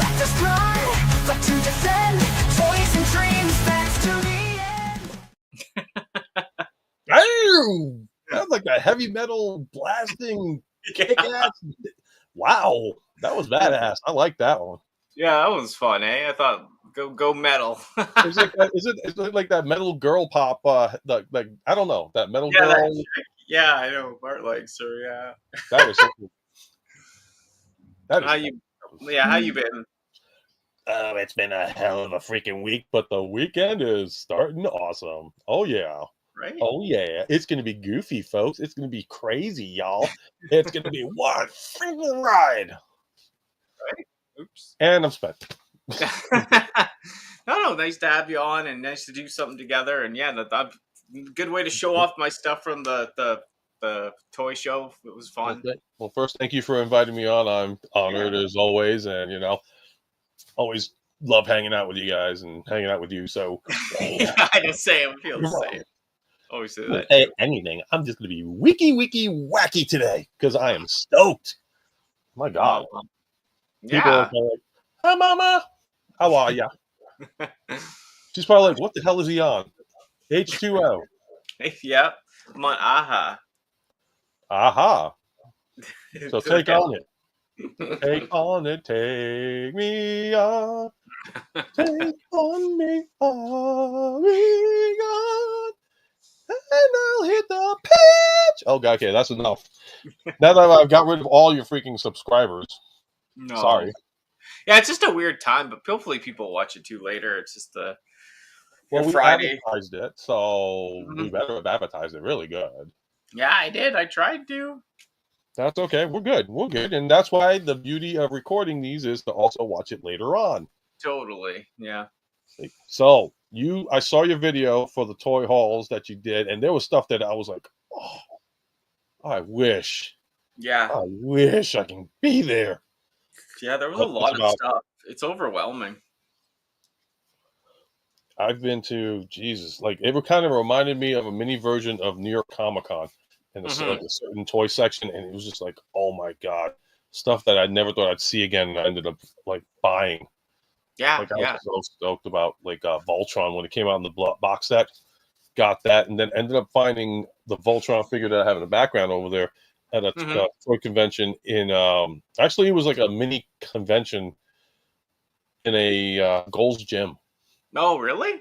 let us run, but to defend toys and dreams, that's to the end. Damn! That's like a heavy metal blasting kick-ass. Wow, that was badass. I like that one. Yeah, that was fun, eh? I thought go metal. It's like that, is it like that metal girl pop? Like I don't know that metal Yeah, girl. yeah, I know. Bart likes her. Yeah. That is something. That is. How you? Yeah, how you been? Oh, it's been a hell of a freaking week, but the weekend is starting awesome. Oh yeah. Right. Oh yeah, it's gonna be goofy, folks. It's gonna be crazy, y'all. It's gonna be one freaking ride. Right. Oops. And I'm spent. No, nice to have you on, and nice to do something together. And yeah, that good way to show off my stuff from the toy show. It was fun. Well, first, thank you for inviting me on. I'm honored as always, and always love hanging out with you guys and hanging out with you. So I just say it feels the same. Always say that. Hey, anything. I'm just gonna be wiki wacky today because I am stoked. My God. People are like, "Hi, Mama. How are ya?" She's probably like, "What the hell is he on?" H2O. Yep. I'm on Aha. Aha. So take on it. Take on it. Take me on. Take on me. On me on. And I'll hit the pitch. Oh, God. Okay, that's enough. Now that I've got rid of all your freaking subscribers. No. Sorry. Yeah, it's just a weird time, but hopefully people watch it too later. It's just we Friday. Advertised it, so we better have advertised it really good. Yeah, I did. I tried to. That's okay. We're good. We're good. And that's why the beauty of recording these is to also watch it later on. Totally. Yeah. So I saw your video for the toy hauls that you did, and there was stuff that I was like, oh, I wish. Yeah. I wish I can be there. Yeah, there was a lot of stuff. It's overwhelming. I've been to, Jesus, like it kind of reminded me of a mini version of New York Comic Con in like a certain toy section, and it was just like, oh my God, stuff that I never thought I'd see again, and I ended up like buying. Yeah, like I was so stoked about like Voltron when it came out in the box set. Got that, and then ended up finding the Voltron figure that I have in the background over there at a toy convention in. Actually, it was like a mini convention in a Gold's Gym. Oh, really?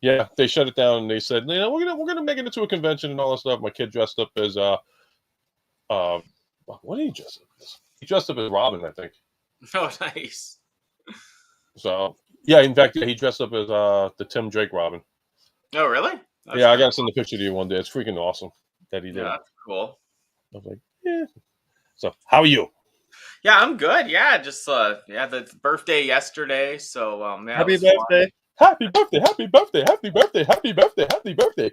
Yeah, they shut it down and they said, we're gonna make it into a convention and all that stuff. My kid dressed up as what did he dress up as? He dressed up as Robin, I think. Oh, nice. So yeah, in fact, he dressed up as the Tim Drake Robin. Oh, really? That's I gotta send the picture to you one day. It's freaking awesome that he did. Yeah, that's cool. I was like, yeah. So how are you? Yeah, I'm good. Yeah, just the birthday yesterday. So happy birthday. Happy birthday, happy birthday, happy birthday, happy birthday, happy birthday.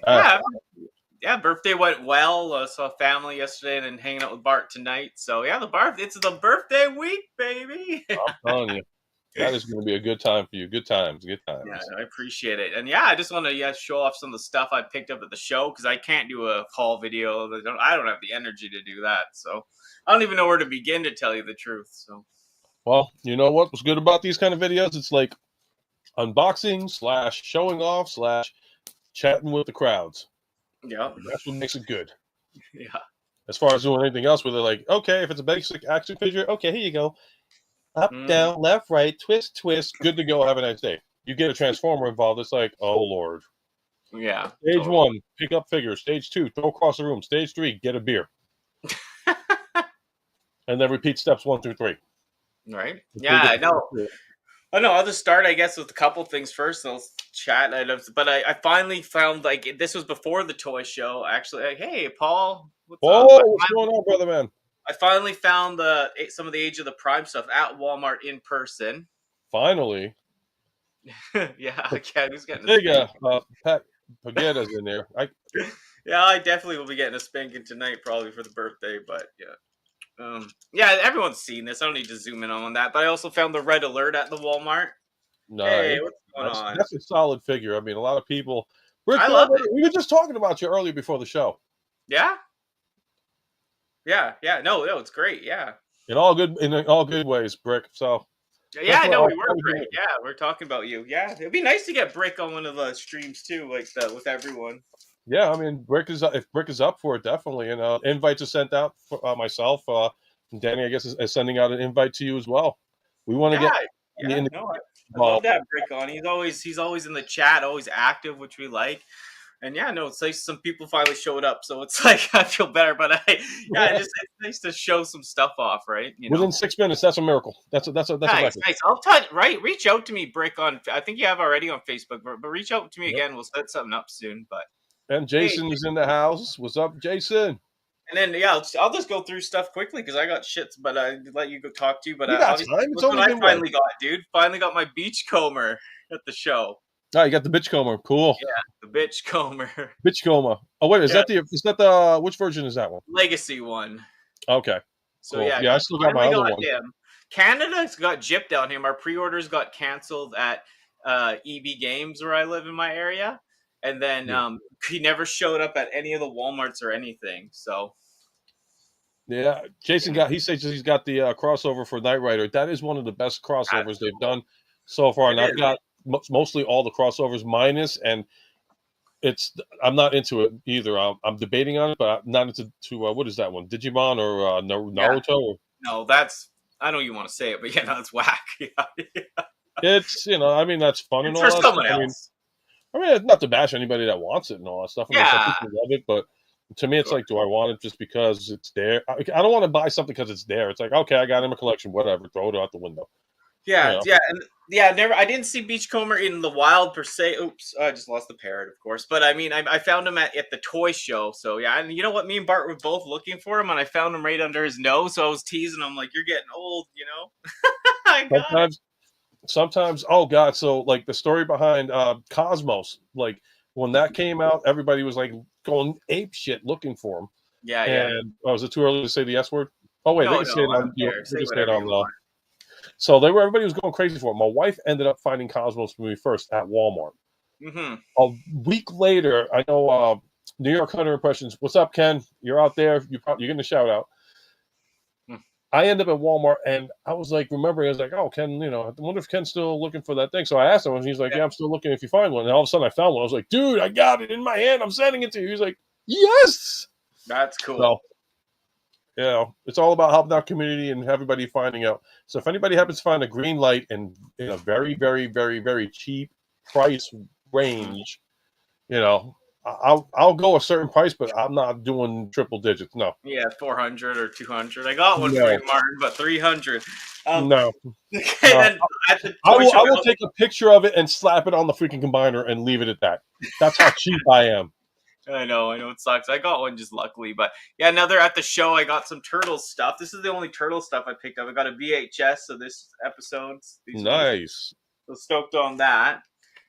Yeah, birthday went well. Saw family yesterday and then hanging out with Bart tonight. So yeah, it's the birthday week, baby. I'm telling you. That is going to be a good time for you. Good times. Yeah, I appreciate it. And yeah, I just want to show off some of the stuff I picked up at the show because I can't do a haul video. I don't have the energy to do that. So I don't even know where to begin to tell you the truth. So, well, you know what was good about these kind of videos? It's like unboxing / showing off / chatting with the crowds. Yeah, that's what makes it good. Yeah. As far as doing anything else, where they're like, okay, if it's a basic action figure, okay, here you go. Up, down, left, right, twist, good to go. Have a nice day. You get a Transformer involved, it's like, oh, Lord. Yeah. Stage 1, pick up figures. Stage 2, throw across the room. Stage 3, get a beer. And then repeat steps 1 through 3. Right. Yeah, I know. I'll just start, I guess, with a couple things first. I'll chat. But I finally found, this was before the toy show, actually. Hey, Paul. What's going on, brother man? I finally found some of the Age of the Prime stuff at Walmart in person. Finally. Yeah, who's getting Pat Pagetta's in there. Yeah, I definitely will be getting a spanking tonight, probably for the birthday. But yeah, everyone's seen this. I don't need to zoom in on that. But I also found the Red Alert at the Walmart. Nice. Hey, what's going on? That's a solid figure. I mean, a lot of people. I love it. We were just talking about you earlier before the show. Yeah. Yeah. No, it's great. Yeah. In all good ways, Brick. So Yeah, I what know I'll we were probably do. Brick. Yeah, we're talking about you. Yeah, it'd be nice to get Brick on one of the streams too, like with everyone. Yeah, I mean, Brick is if Brick is up for it, definitely. And invites are sent out for myself. And Danny, I guess, is sending out an invite to you as well. We want to Yeah, get yeah. the No, I'd love involved. to have Brick on. He's always in the chat, always active, which we like. And yeah, no, it's nice some people finally showed up, so it's like I feel better. But it's nice to show some stuff off, right? You know. Within 6 minutes. That's a miracle. That's a Nice, record. nice. I'll touch right. Reach out to me, Brick. I think you have already on Facebook, but reach out to me Yep. again. We'll set something up soon. But And hey, Jason is in the house. What's up, Jason? and then yeah, I'll just go through stuff quickly because I got shits. But I let you go talk to you. But You got obviously, time. It's look what only I been finally got, dude. Finally got my beachcomber at the show. Oh, you got the Bitchcomber. Cool. Yeah, the bitchcomber. Bitchcomber. Oh wait, is Yeah, that the which version is that one? legacy one. Okay. So Cool. yeah, Yeah, I still got my finally other got one. him. Canada's got gypped on him. Our pre-orders got canceled at EB Games where I live in my area, and then Yeah. he never showed up at any of the WalMarts or anything. So Yeah, Jason he says he's got the crossover for Knight Rider. That is one of the best crossovers they've done so far, and it I've is. got mostly all the crossovers minus, and I'm not into it either. I'm debating on it, but I'm not into what is that one? Digimon or Naruto? Or, No, that's I don't even want to say it, but yeah, no, it's whack. Yeah. it's I mean that's fun and It's all for that someone stuff. else. I mean, not to bash anybody that wants it and all that stuff. I mean, some Yeah. people love it, but to me, it's Sure. like, do I want it just because it's there? I don't want to buy something because it's there. It's like, okay, I got it in my collection, whatever, throw it out the window. Yeah, You know? yeah, and yeah. Never. I didn't see Beachcomber in the wild per se. Oops, I just lost the parrot, of course. But I mean, I found him at the toy show. So yeah, and you know what? Me and Bart were both looking for him, and I found him right under his nose. So I was teasing him like, "You're getting old," you know. I got it. Sometimes, oh god, so like the story behind Cosmos, like when that came out, everybody was like going ape shit looking for him. Yeah, yeah. And is it too early to say the S word? Oh wait, No, they can say it I on don't care. they Say can say it whatever on you want. so everybody was going crazy for it. My wife ended up finding Cosmos for me first at Walmart. Mm-hmm. A week later, I know New York Hunter Impressions. What's up, Ken? You're out there. You're getting a shout out. I end up at Walmart, and I was like, remembering, I was like, oh, Ken, I wonder if Ken's still looking for that thing. So I asked him, and he's like, yeah, I'm still looking if you find one. And all of a sudden, I found one. I was like, dude, I got it in my hand. I'm sending it to you. He's like, yes. That's cool. So, it's all about helping our community and everybody finding out. So if anybody happens to find a green light in a very, very, very, very cheap price range, I'll go a certain price, but I'm not doing triple digits. No. Yeah, 400 or 200. I got one for No. you, Martin, but 300. No. Then at the I toy show, will take a picture of it and slap it on the freaking combiner and leave it at that. That's how cheap I am. I know it sucks. I got one just luckily, but yeah, now they're at the show. I got some turtle stuff. This is the only turtle stuff I picked up. I got a VHS of this episode. Nice. So stoked on that.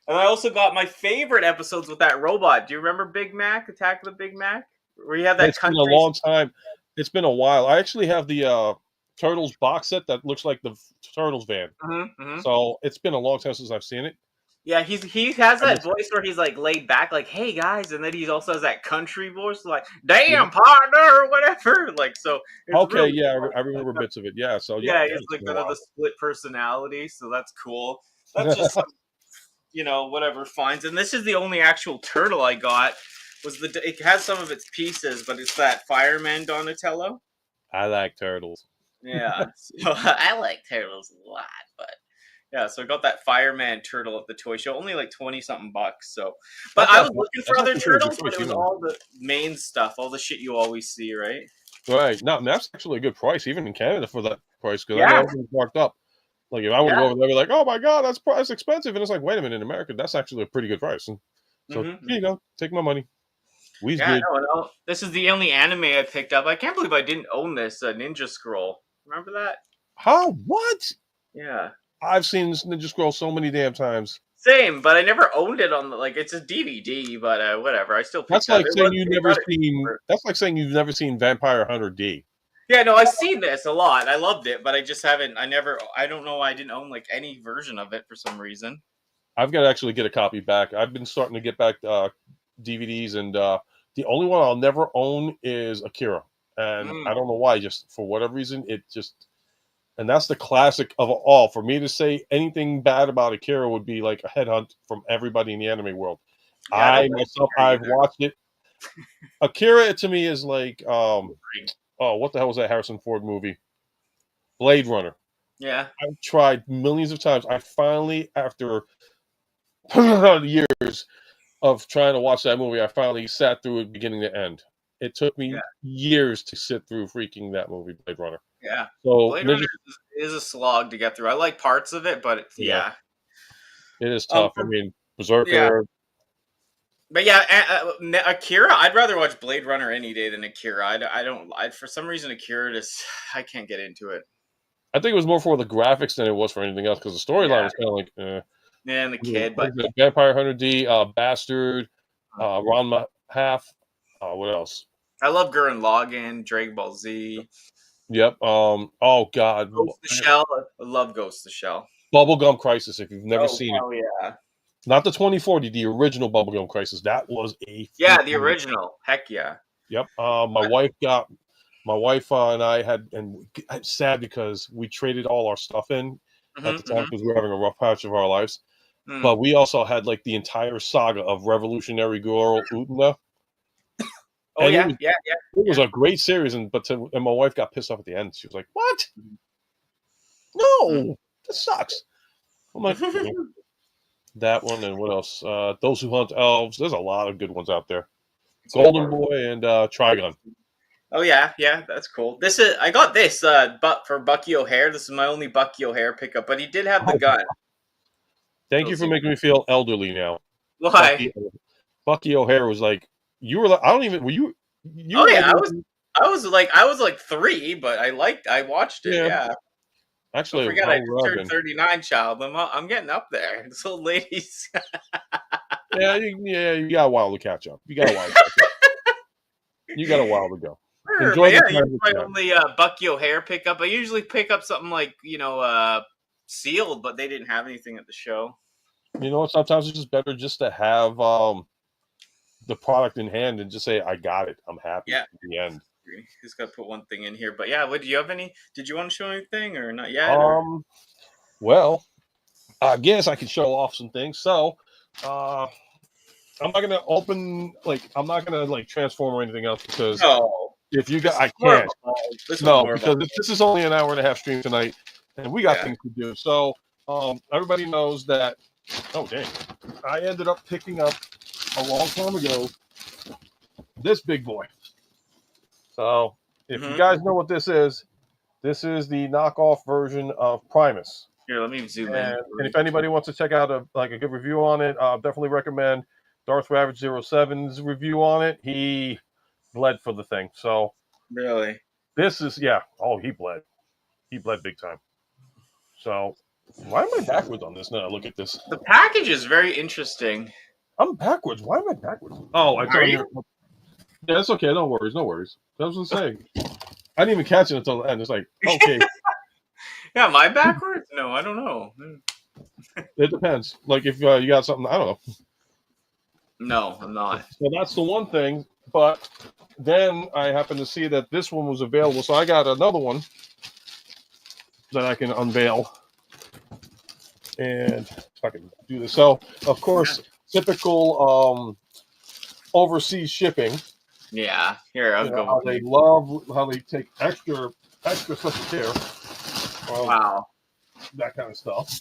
And I also got my favorite episodes with that robot. Do you remember Big Mac, Attack of the Big Mac? Where you have that It's been a long time. It's been a while. I actually have the Turtles box set that looks like the Turtles van. Mm-hmm. So it's been a long time since I've seen it. Yeah, he has that voice where he's like laid back, like, "Hey guys," and then he also has that country voice, like, "Damn partner," or whatever. Like, so. Okay, really yeah, cool. I remember bits of it. Yeah, so Yeah, yeah, it's like been a while. the split personality, so that's cool. That's just some, whatever finds. And this is the only actual turtle I got. It has some of its pieces, but it's that fireman Donatello. I like turtles. Yeah, so I like turtles a lot, but. Yeah, so I got that fireman turtle at the toy show, only like 20 something bucks. So, but I was looking for other turtles, but it was all the main stuff, all the shit you always see, right? Right. No, that's actually a good price, even in Canada for that price, because I Yeah. know everything's marked up. Like if I would go over there, I'd be like, oh my god, that's expensive, and it's like, wait a minute, in America, that's actually a pretty good price. And so here you go, take my money. We's good. No, this is the only anime I picked up. I can't believe I didn't own this Ninja Scroll. Remember that? How? What? Yeah. I've seen this Ninja Scroll so many damn times. Same, but I never owned it on it's a DVD, but whatever. I still picked That's up. like saying you've never seen. That's like saying you've never seen Vampire Hunter D. Yeah, no, I've seen this a lot. I loved it, but I just haven't. I don't know why I didn't own like any version of it for some reason. I've got to actually get a copy back. I've been starting to get back DVDs, and the only one I'll never own is Akira, and I don't know why. Just for whatever reason, And that's the classic of all. For me to say anything bad about Akira would be like a headhunt from everybody in the anime world. Yeah, I don't like myself, Akira I've either. watched it. Akira to me is like, oh, what the hell was that Harrison Ford movie? Blade Runner. Yeah. I've tried millions of times. I finally, after years of trying to watch that movie, I finally sat through it beginning to end. It took me years to sit through freaking that movie, Blade Runner. Yeah. So Blade Runner is a slog to get through. I like parts of it, but yeah, it is tough. I mean, Berserker. Yeah. But yeah, Akira. I'd rather watch Blade Runner any day than Akira. I don't. For some reason, Akira just I can't get into it. I think it was more for the graphics than it was for anything else because the storyline was kind of like, yeah, and the kid, but Vampire Hunter D, Bastard, Ranma Half. What else? I love Gurren Lagann, Dragon Ball Z. Yep. Oh God. Ghost of the Shell. I love Ghost of the Shell. Bubblegum Crisis. If you've never seen it. Oh yeah. Not the 2040, the original Bubblegum Crisis. That was a the original. Heck yeah. Yep. My wife and I had, and it's sad because we traded all our stuff in at the time because we were having a rough patch of our lives. But we also had like the entire saga of Revolutionary Girl Utena. Oh yeah, It was a great series, and my wife got pissed off at the end. She was like, "What? No, this sucks." I'm like, that one, and what else? Those Who Hunt Elves. There's a lot of good ones out there. Golden Boy and Trigun. Oh yeah, that's cool. I got this but for Bucky O'Hare. This is my only Bucky O'Hare pickup, but he did have the gun. Thank you for making me feel elderly now. Why? Bucky O'Hare was like, you were like, I don't even, were you? I was like 3, but I watched it. Yeah. Actually, don't forget, I turned 39, child. I'm getting up there. This old ladies. you got a while to catch up. You got a while to go. Sure, Enjoy my only Bucky O'Hare pickup. I usually pick up something like Sealed, but they didn't have anything at the show. You know, sometimes it's just better just to have the product in hand and just say, "I got it. I'm happy." Yeah. In the end. Just gotta put one thing in here, but yeah. What do you have any? Did you want to show anything or not yet? Well, I guess I could show off some things. So, I'm not gonna open I'm not gonna transform or anything else because if you got, I can't. No, because this is only an hour and a half stream tonight, and we got things to do. So, everybody knows that. Oh dang! I ended up picking up a long time ago this big boy. So, if you guys know what this is the knockoff version of Primus. Here, let me zoom in. And if anybody wants to check out a good review on it, definitely recommend Darth Ravage 07's review on it. He bled for the thing. So really, this is he bled. He bled big time. So why am I backwards on this now? Look at this. The package is very interesting. I'm backwards. Why am I backwards? Oh, I thought you. Yeah, that's okay. No worries. That was what I'm saying. I didn't even catch it until the end. It's like, okay. Yeah, am I backwards? No, I don't know. It depends. Like if you got something, I don't know. No, I'm not. So that's the one thing. But then I happened to see that this one was available, so I got another one that I can unveil. And if I can do this. So, of course, typical overseas shipping. Yeah, here I'll go. How they take extra special care. Wow, that kind of stuff.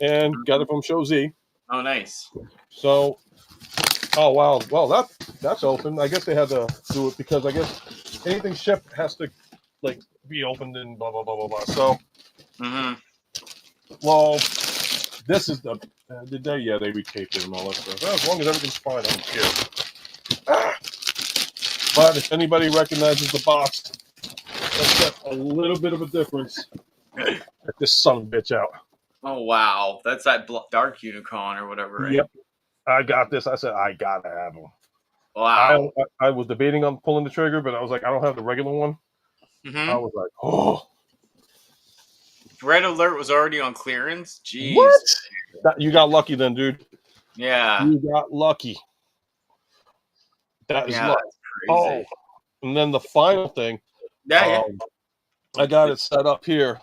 And got it from Show Z. Oh, nice. So, oh wow, well that's open. I guess they had to do it because I guess anything shipped has to be opened and blah blah blah blah blah. So, well, this is they retaped it and all that stuff. Well, as long as everything's fine, I don't care. But if anybody recognizes the box, let's get a little bit of a difference. Get this son of a bitch out. Oh wow, that's that Dark Unicorn or whatever, right? Yep, I got this. I said I gotta have them. Wow. I was debating on pulling the trigger, but I was like, I don't have the regular one. I was like, oh. Red Alert was already on clearance. Jeez. What? You got lucky then, dude. Yeah. You got lucky. That is luck. Crazy. Oh, and then the final thing. I got it set up here.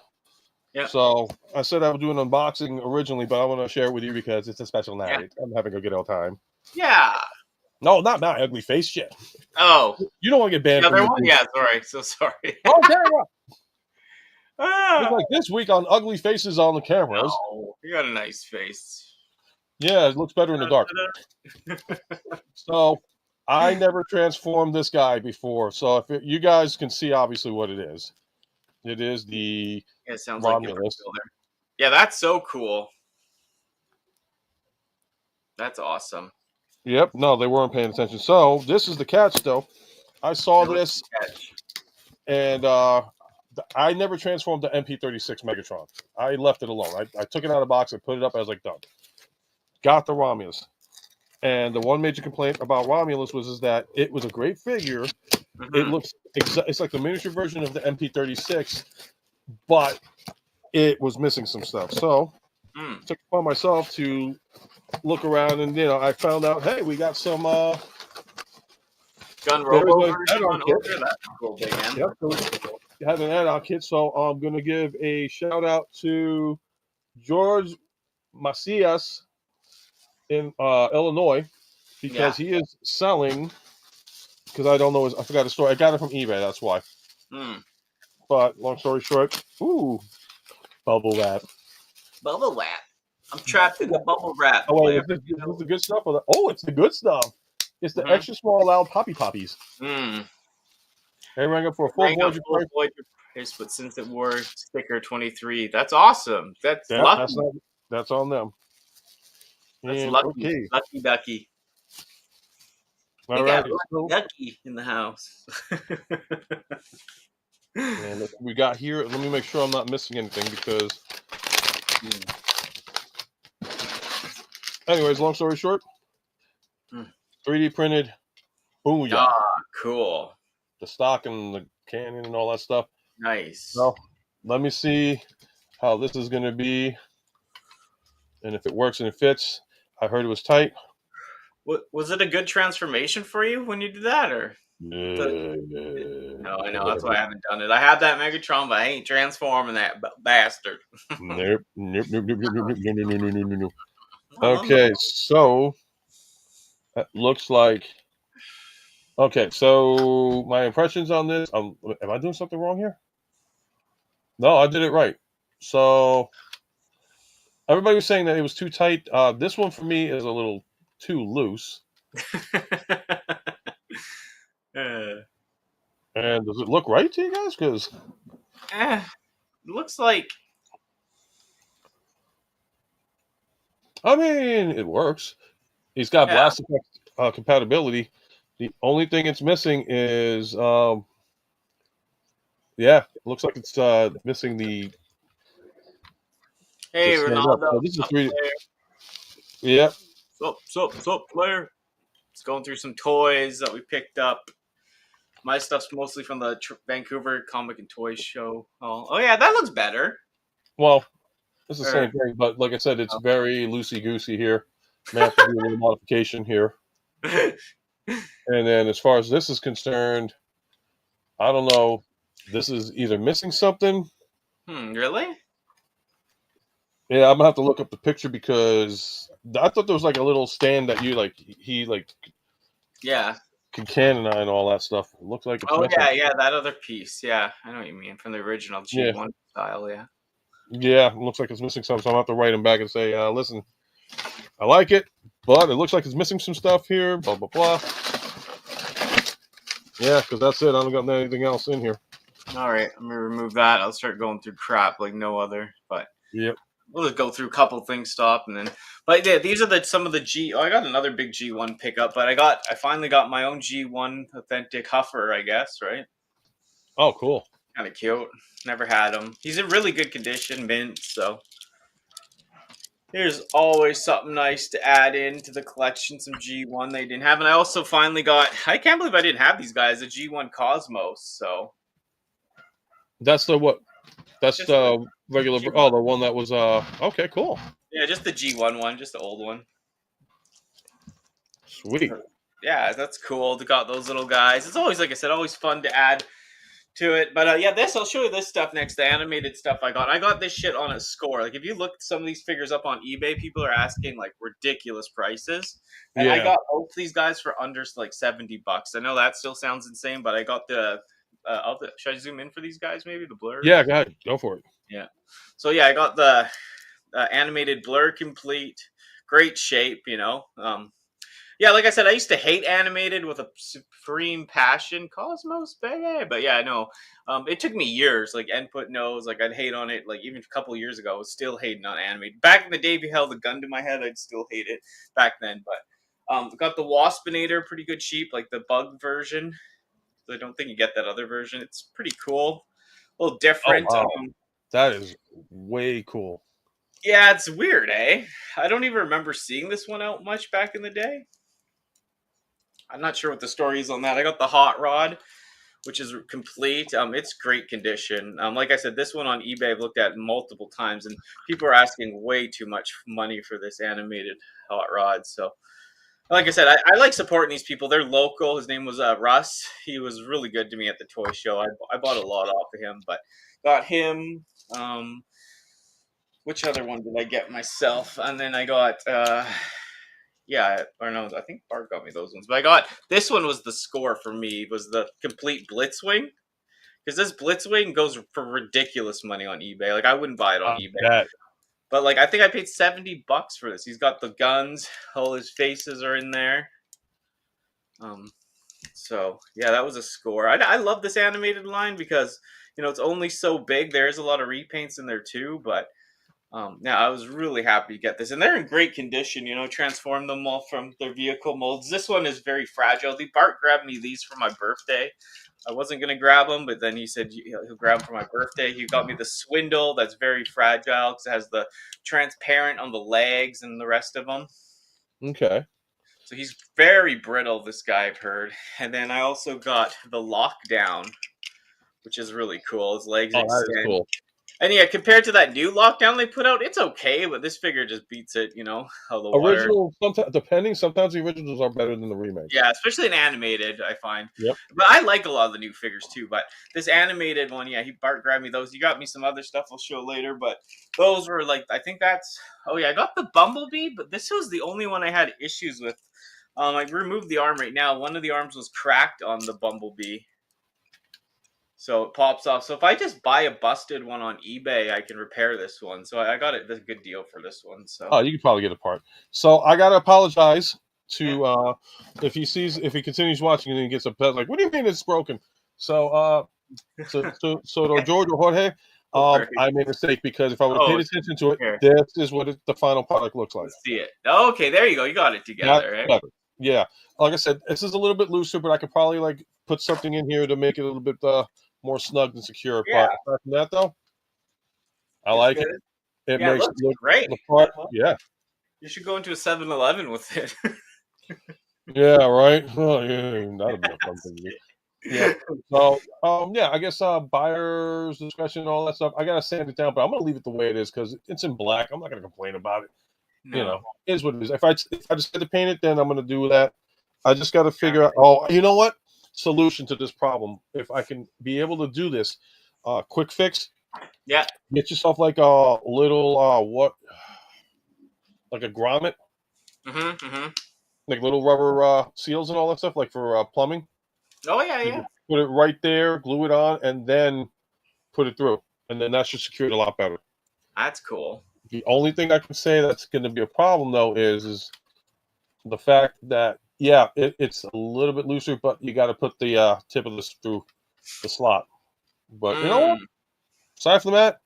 Yeah. So I said I would do an unboxing originally, but I want to share it with you because it's a special night. Yeah. I'm having a good old time. Yeah. No, not my ugly face shit. Oh. You don't want to get banned The from other YouTube. one? Yeah, sorry. So sorry. Okay, well, Ah. just like this week on ugly faces on the cameras. Oh, you got a nice face. Yeah, it looks better in the dark. So I never transformed this guy before. So if you guys can see obviously what it is. It is the Yeah, it sounds like you were Romulus. still there. Yeah, that's so cool. That's awesome. Yep, no, they weren't paying attention. So this is the catch though. I saw this and I never transformed the MP36 Megatron. I left it alone. I took it out of the box and put it up. I was like, done. Got the Romulus. And the one major complaint about Romulus was that it was a great figure. Mm-hmm. It looks it's like the miniature version of the MP36, but it was missing some stuff. So I took it upon myself to look around, and I found out, hey, we got some Gun Robo version add-on on kit. order. That's a cool big end. Yep, so it has an add-on kit. So I'm gonna give a shout out to George Macias in Illinois because he is selling. Because I don't know, I forgot the story. I got it from eBay. That's why. But long story short, ooh, bubble wrap. Bubble wrap. I'm trapped in the bubble wrap. Oh wait, is this the good stuff? Oh, it's the good stuff. It's the extra small loud poppy poppies. They rang up for a full Voyager price, but since it wore sticker 23, that's awesome. That's lucky. That's on them. That's and, lucky. Okay. Lucky ducky. All we right. got lucky ducky in the house. And we got here. Let me make sure I'm not missing anything because. Anyways, long story short, 3D printed. Booyah. Ah, cool. The stock and the cannon and all that stuff. Nice. So let me see how this is going to be, and if it works and it fits. I heard it was tight. Was it a good transformation for you when you did that, or? No, I know. That's why I haven't done it. I have that Megatron, but I ain't transforming that bastard. Nope. Okay, so that looks like. Okay, so my impressions on this. Am I doing something wrong here? No, I did it right. So everybody was saying that it was too tight. This one for me is a little too loose. And does it look right to you guys? Because it looks like. I mean, it works. He's got blast effect compatibility. The only thing it's missing is, it looks like it's missing the. Hey, Ronaldo. So this is 3D. Yep. Sup, player. It's going through some toys that we picked up. My stuff's mostly from the Vancouver Comic and Toy Show. Oh yeah, that looks better. Well, it's the same thing, but like I said, it's very loosey-goosey here. May have to do a little modification here. And then as far as this is concerned, I don't know. This is either missing something. Really? Yeah, I'm gonna have to look up the picture because I thought there was like a little stand that you can canonize and all that stuff. It looks like it's missing. Yeah, that other piece. Yeah, I know what you mean, from the original G1 style. Yeah, it looks like it's missing something, so I'm gonna have to write him back and say, listen, I like it, but it looks like it's missing some stuff here, blah blah blah. Yeah, because that's it. I don't got anything else in here. All right, I'm gonna remove that. I'll start going through crap like no other. But yep, we'll just go through a couple things, stop, and then. But yeah, these are some of the G. Oh, I got another big G1 pickup, but I finally got my own G1 authentic Huffer, I guess, right? Oh, cool. Kind of cute. Never had him. He's in really good condition, mint. So there's always something nice to add into the collection. Some G1 they didn't have, and I also finally got. I can't believe I didn't have these guys. A G1 Cosmos. So that's the what? That's just the regular. G1. The one that was. Okay, cool. Yeah, just the G1 one, just the old one. Sweet. Yeah, that's cool. They got those little guys. It's always, like I said, always fun to add to it. But yeah, I'll show you this stuff next. The animated stuff I got. I got this shit on a score. Like if you look some of these figures up on eBay, people are asking like ridiculous prices, and I Yeah. got both these guys for under like $70. I know that still sounds insane, but I got the. Should I zoom in for these guys? Maybe the blur. Yeah, go ahead. Go for it. Yeah. So yeah, I got the animated blur complete. Great shape, you know. Yeah, like I said, I used to hate animated with a supreme passion. Cosmos, baby. But yeah, I know. It took me years. Like Input knows. Like I'd hate on it. Like even a couple of years ago, I was still hating on animated. Back in the day, if you held a gun to my head, I'd still hate it back then. But got the Waspinator, pretty good sheep, like the bug version. I don't think you get that other version. It's pretty cool. A little different. Oh, wow. That is way cool. Yeah, it's weird, eh? I don't even remember seeing this one out much back in the day. I'm not sure what the story is on that. I got the Hot Rod, which is complete. It's great condition. Like I said, this one on eBay I've looked at multiple times, and people are asking way too much money for this animated Hot Rod. So, like I said, I like supporting these people. They're local. His name was Russ. He was really good to me at the toy show. I bought a lot off of him, but got him. Which other one did I get myself? And then I got, yeah, or no, I think Bart got me those ones. But I got, this one was the score for me, was the complete Blitzwing. Because this Blitzwing goes for ridiculous money on eBay. Like, I wouldn't buy it on eBay. But, like, I think I paid $70 for this. He's got the guns. All his faces are in there. So, yeah, that was a score. I love this animated line because, you know, it's only so big. There's a lot of repaints in there, too. But, yeah, I was really happy to get this. And they're in great condition, you know, transform them all from their vehicle molds. This one is very fragile. Bart grabbed me these for my birthday. I wasn't going to grab them, but then he said he'll grab them for my birthday. He got me the Swindle that's very fragile because it has the transparent on the legs and the rest of them. Okay. So he's very brittle, this guy, I've heard. And then I also got the Lockdown, which is really cool. His legs extend. That is cool. And yeah, compared to that new Lockdown they put out, it's okay, but this figure just beats it, you know, how the original, sometimes the originals are better than the remakes. Yeah, especially in animated, I find. Yep. But I like a lot of the new figures too. But this animated one, yeah, Bart grabbed me those. You got me some other stuff I'll show later, but those were like, I think that's, oh yeah, I got the Bumblebee, but this was the only one I had issues with. I removed the arm right now. One of the arms was cracked on the Bumblebee. So it pops off. So if I just buy a busted one on eBay, I can repair this one. So I got a good deal for this one. So you can probably get a part. So I gotta apologize to if he continues watching and he gets upset, like, what do you mean it's broken? So so George or Jorge, I made a mistake because if I would have paid attention to it, this is what the final product looks like. Let's see it. Okay, there you go. You got it together, right? Yeah. Like I said, this is a little bit looser, but I could probably like put something in here to make it a little bit more snug and secure. Yeah. But apart from that, though, I like it. It makes it look great. The part, yeah. You should go into a 7-Eleven with it. Yeah, right. Oh, yeah, that'd be a fun thing to do. Yeah. So, yeah, I guess buyer's discretion and all that stuff. I gotta sand it down, but I'm gonna leave it the way it is because it's in black. I'm not gonna complain about it. No. You know, it is what it is. If I just had to paint it, then I'm gonna do that. I just got to figure out. Oh, you know what? Solution to this problem. If I can be able to do this, quick fix. Yeah. Get yourself like a little like a grommet. Like little rubber seals and all that stuff, like for plumbing. Oh yeah, yeah. Put it right there, glue it on, and then put it through, and then that should secure it a lot better. That's cool. The only thing I can say that's going to be a problem though is the fact that it's a little bit looser, but you got to put the tip of this through the slot. But you know what? Aside from that,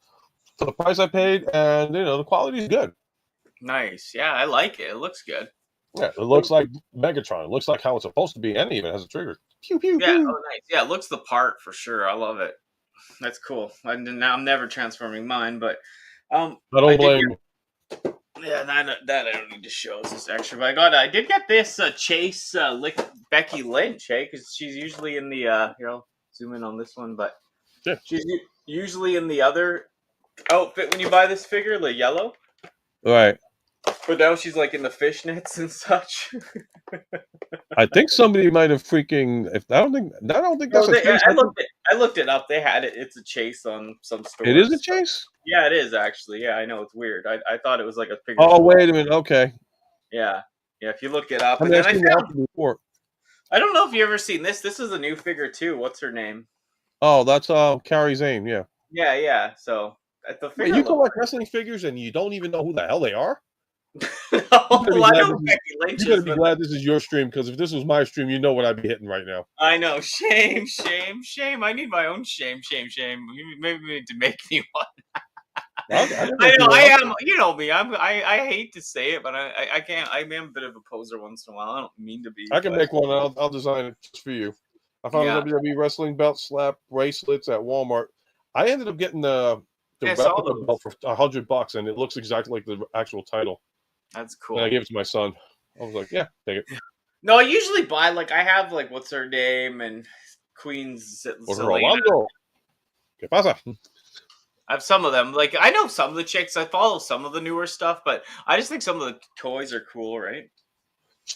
for the price I paid, and you know the quality is good. Nice, yeah, I like it. It looks good. Yeah, it looks like Megatron. It looks like how it's supposed to be, and it even has a trigger. Pew pew. Yeah, pew. oh nice. Yeah, it looks the part for sure. I love it. That's cool. I'm never transforming mine, but I don't blame. Yeah, that I don't need to show. It's just extra. But I did get this Chase Becky Lynch, because she's usually in the here. I'll zoom in on this one, but she's usually in the other outfit when you buy this figure, the yellow. Right. But now she's like in the fishnets and such. I think somebody might have freaking. If I don't think No, that's a chase. I looked it up. They had it. It's a chase on some stores. It is a chase. Yeah, it is actually. Yeah, I know it's weird. I thought it was like a figure. Oh, wait a minute. Okay. Yeah, yeah. If you look it up, I and mean, then I've seen the report. I don't know if you ever seen this. This is a new figure too. What's her name? Oh, that's Carrie Zane. Yeah. Yeah, yeah. So the Wait, figure. you collect wrestling figures and you don't even know who the hell they are? No, I know Becky Lynch. You gotta be glad this is your stream, because if this was my stream, you know what I'd be hitting right now. I know. Shame, shame, shame. I need my own shame, shame, shame. Maybe we need to make me one. I know. I am. You know me. I hate to say it, but I can't. I am a bit of a poser once in a while. I don't mean to be. I can make one. I'll design it just for you. I found a WWE wrestling belt slap bracelets at Walmart. I ended up getting the replica belt for $100, and it looks exactly like the actual title. That's cool. And I gave it to my son. I was like, yeah, take it. No, I usually buy, like, I have, like, what's her name, and Queen's Selena. ¿Qué pasa? I have some of them. Like, I know some of the chicks. I follow some of the newer stuff, but I just think some of the toys are cool, right?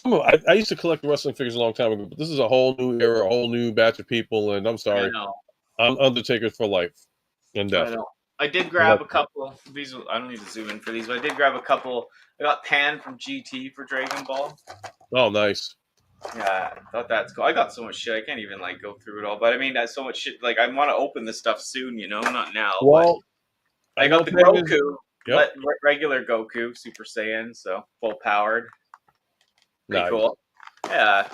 I used to collect wrestling figures a long time ago, but this is a whole new era, a whole new batch of people, and I'm sorry. I'm Undertakers for life and death. I did grab a couple. These I don't need to zoom in for these, but I did grab a couple. I got Pan from GT for Dragon Ball. Oh, nice. Yeah, I thought that's cool. I got so much shit. I can't even like go through it all. But I mean, that's so much shit. Like, I want to open this stuff soon. You know, not now. Well, I got the Goku, regular Goku, Super Saiyan, so full powered. Pretty cool. Yeah.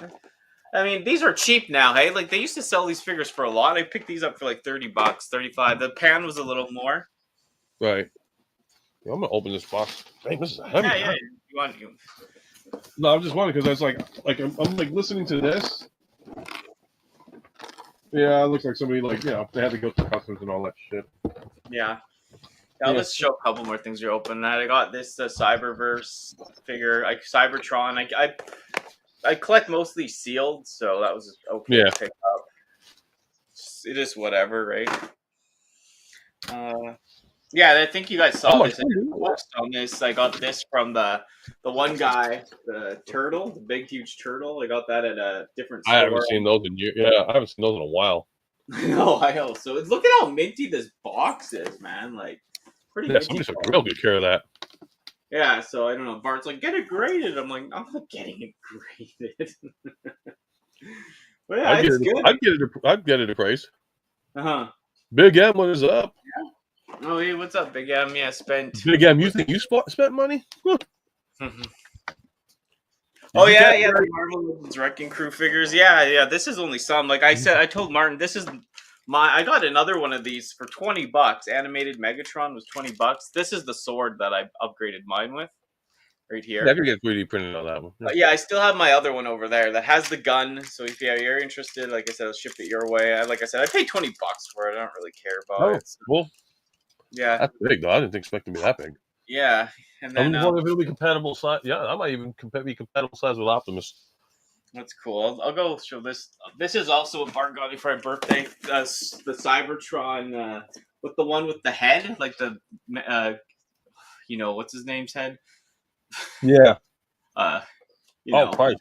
I mean, these are cheap now, hey? Like, they used to sell these figures for a lot. I picked these up for like $30, $35. The Pan was a little more. Right. Yeah, I'm gonna open this box. Dang, this is heavy. Yeah. You want you? No, I'm just wondering, because I was like I'm like listening to this. Yeah, it looks like somebody, like, you know, they had to go through customs and all that shit. Yeah. I'll just show a couple more things you're opening. I got this Cyberverse figure, like Cybertron. I collect mostly sealed, so that was okay to pick up. It is whatever, right? Yeah, I think you guys saw this. On this, I got this from the one guy, the turtle, the big huge turtle. I got that at a different store. I haven't seen those in years. Yeah, I haven't seen those in a while. No, I know. So look at how minty this box is, man. Like, pretty. Yeah, somebody took real good care of that. Yeah, so I don't know. Bart's like, get it graded. I'm like, I'm not getting it graded. But yeah, it's good. I'd get it appraised. Big M, what is up? Yeah. Oh, hey, what's up, Big M? Yeah, spent. Big M, you think you spent money? Oh yeah, the Marvel Legends Wrecking Crew figures. Yeah. This is only some. Like I said, I told Martin, this is I got another one of these for $20. Animated Megatron was $20. This is the sword that I upgraded mine with, right here. I could get 3D printed on that one. Yeah, I still have my other one over there that has the gun. So if you're interested, like I said, I'll ship it your way. Like I said, I paid $20 for it. I don't really care about it. So. Cool. Yeah, that's big though. I didn't expect it to be that big. Yeah, and then I wonder if it'll be compatible size. Yeah, I might even be compatible size with Optimus. That's cool. I'll go show this. This is also what Bart got me for my birthday. The Cybertron with the one with the head, like the what's his name's head? Yeah. Price.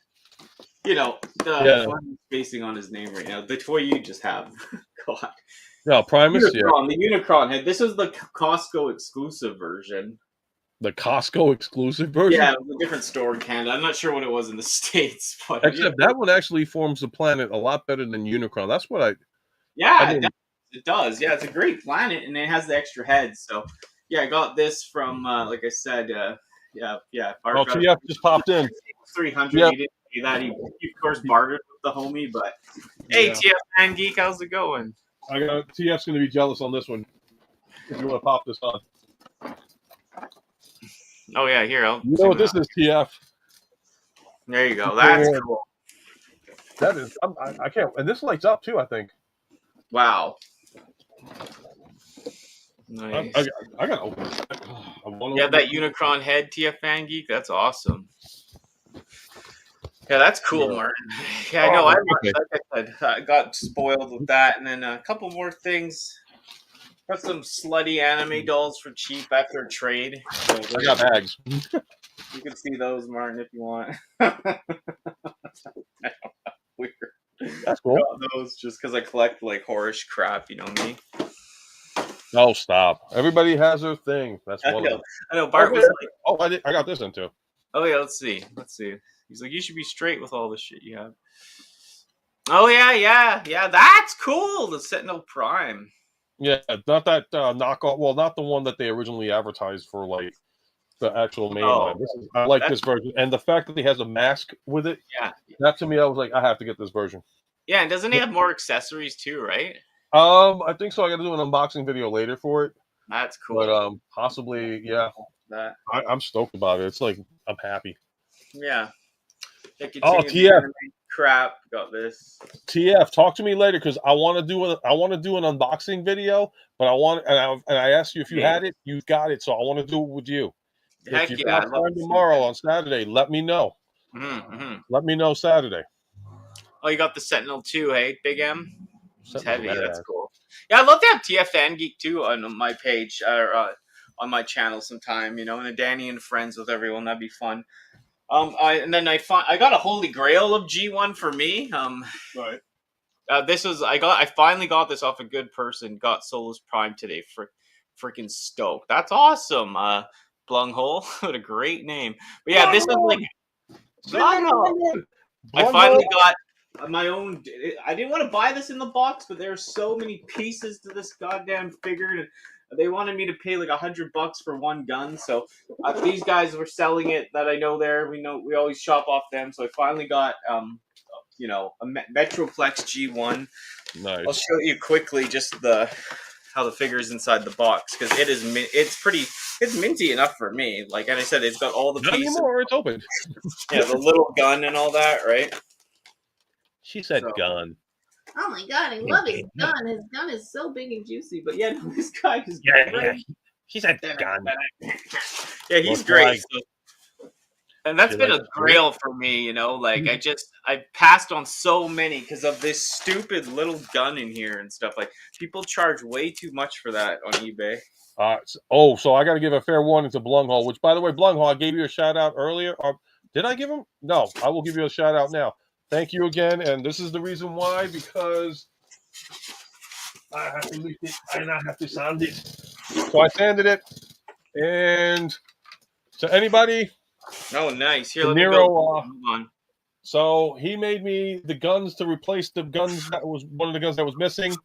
I'm spacing on his name right now. The toy you just have. God. No, Primus. The Unicron head. This is the Costco exclusive version. The Costco exclusive version? Yeah, it was a different store in Canada. I'm not sure what it was in the States. But except that one actually forms the planet a lot better than Unicron. That's what it does. Yeah, it's a great planet, and it has the extra heads. So, yeah, I got this from, like I said, TF just popped in. 300. Yep. He didn't say that. He, of course, bartered with the homie, but hey, TF Man Geek, how's it going? TF's going to be jealous on this one. If you want to pop this on. Oh yeah, here. You know what this is, TF? There you go. That's cool. That is. I can't. And this lights up too, I think. Wow. Nice. I gotta open this. That Unicron head, TF Fan Geek. That's awesome. Yeah, that's cool, Martin. Yeah, I know. I got spoiled with that, and then a couple more things. Got some slutty anime dolls for cheap after a trade. So I got bags. You can see those, Martin, if you want. Weird. That's cool. Got those just because I collect like horrorish crap, you know me. No, stop. Everybody has their thing. That's I one of know. them. I know. Bart was like, I got this one too. "Oh yeah, let's see. He's like, "You should be straight with all the shit you have." Oh yeah. That's cool. The Sentinel Prime. Yeah, not that knockoff. Well, not the one that they originally advertised for, like the actual main line. I like this version, and the fact that he has a mask with it. Yeah. That to me, I was like, I have to get this version. Yeah, and doesn't he have more accessories too? Right. I think so. I got to do an unboxing video later for it. That's cool. But possibly, yeah. I'm stoked about it. It's like I'm happy. Yeah. Oh, TF crap! Got this. TF, talk to me later because I want to do an unboxing video. But I asked you if you had it. You got it, so I want to do it with you. Heck if you yeah! got time tomorrow on Saturday, let me know. Let me know Saturday. Oh, you got the Sentinel too, hey, Big M? It's heavy. That's cool. Yeah, I'd love to have TFN Geek too on my page or on my channel sometime. You know, and a Danny and friends with everyone. That'd be fun. I got a holy grail of G1 for me. Right. I finally got this off a good person. Got Solus Prime today. Freaking stoked. That's awesome. Blunghole. What a great name. But yeah, this is like. I finally got my own. I didn't want to buy this in the box, but there's so many pieces to this goddamn figure. They wanted me to pay like $100 for one gun, so these guys were selling it. That I know there. We always shop off them. So I finally got a Metroplex G1. Nice. I'll show you quickly just how the figure is inside the box because it's minty enough for me. Like I said, it's got all the pieces. Not anymore. It's open. Yeah, the little gun and all that, right? She said gun. Oh my god, I love his gun. His gun is so big and juicy. But yeah, this guy is great. She said gun. Yeah, he's great. So, and that's been a grail for me, you know. Like I passed on so many because of this stupid little gun in here and stuff. Like people charge way too much for that on eBay. So I got to give a fair warning to Blunghole. Which, by the way, Blunghole, I gave you a shout out earlier. Did I give him? No, I will give you a shout out now. Thank you again, and this is the reason why, because I have to lift it and I have to sand it. So I sanded it, and to anybody, oh nice, here let me Nero, go. On. So he made me the guns to replace the guns that was one of the guns that was missing,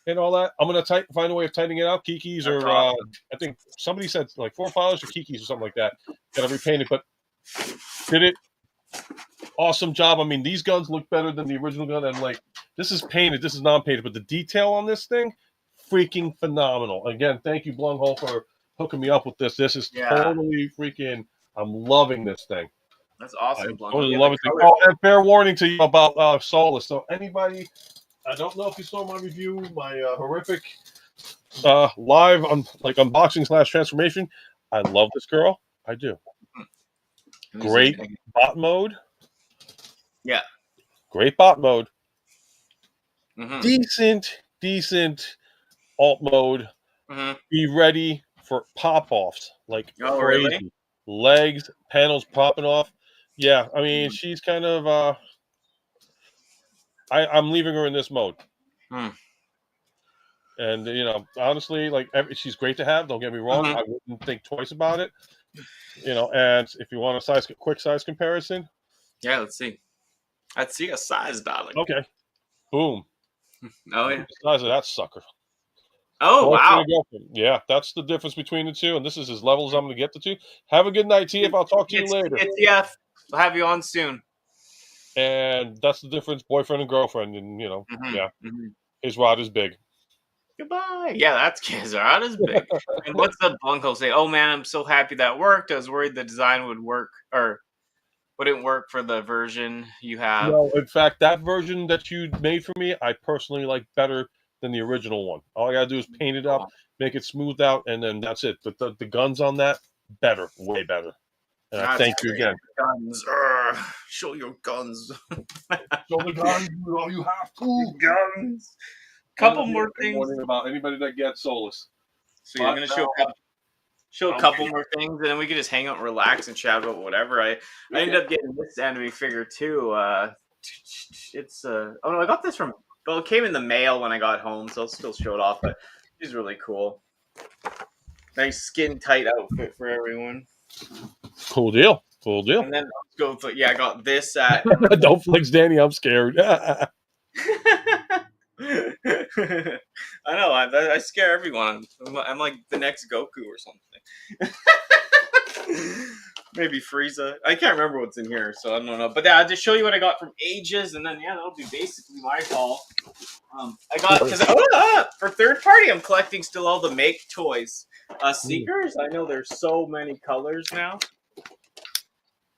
and all that. I'm gonna find a way of tightening it up, Kiki's or I think somebody said like $4 for Kiki's or something like that. Gotta repaint it, but did it. Awesome job. I mean, these guns look better than the original gun. And like, this is painted, this is non-painted, but the detail on this thing, freaking phenomenal. Again, thank you, Blunghole, for hooking me up with this. This is totally freaking. I'm loving this thing. That's awesome, Blunghole. Totally love it. Oh, and fair warning to you about Solus. So anybody, I don't know if you saw my review, my horrific live on like unboxing / transformation. I love this girl. I do. Great bot mode. Yeah. Great bot mode. Decent alt mode. Be ready for pop-offs. Like crazy. Really? Legs, panels popping off. Yeah, I mean, she's kind of... I'm leaving her in this mode. And, you know, honestly, like, she's great to have. Don't get me wrong. I wouldn't think twice about it. You know, and if you want a quick size comparison. Yeah, let's see. I'd see a size, darling. Okay. Boom. Oh, yeah. The size of that sucker. Oh, wow. Yeah, that's the difference between the two, and this is as level as I'm going to get the two. Have a good night, TF. I'll talk to you later. TF. I'll have you on soon. And that's the difference, boyfriend and girlfriend, and, you know, his rod is big. Goodbye. Yeah, that's his rod is big. And what's the Blunghole say? Oh, man, I'm so happy that worked. I was worried the design would work, or wouldn't work for the version you have. No, in fact, that version that you made for me, I personally like better than the original one. All I gotta do is paint it up, make it smoothed out, and then that's it. But the guns on that, better, way better. And I thank you again. Guns. Show your guns. Show the guns. You have to. Guns. Couple more things about anybody that gets Solus. So you're gonna show. show a couple more things, and then we could just hang out and relax and chat about whatever. I ended up getting this anime figure too. It's oh no, I got this from. Well, it came in the mail when I got home, so I'll still show it off. But she's really cool. Nice skin tight outfit for everyone. Cool deal. Cool deal. And then I got this at. Don't flex, Danny. I'm scared. I know. I scare everyone. I'm like the next Goku or something. Maybe Frieza. I can't remember what's in here, so I don't know. But yeah, I'll just show you what I got from Ages, and then that'll be basically my haul. I got because for third party, I'm collecting still all the Make toys. Seekers. I know there's so many colors now.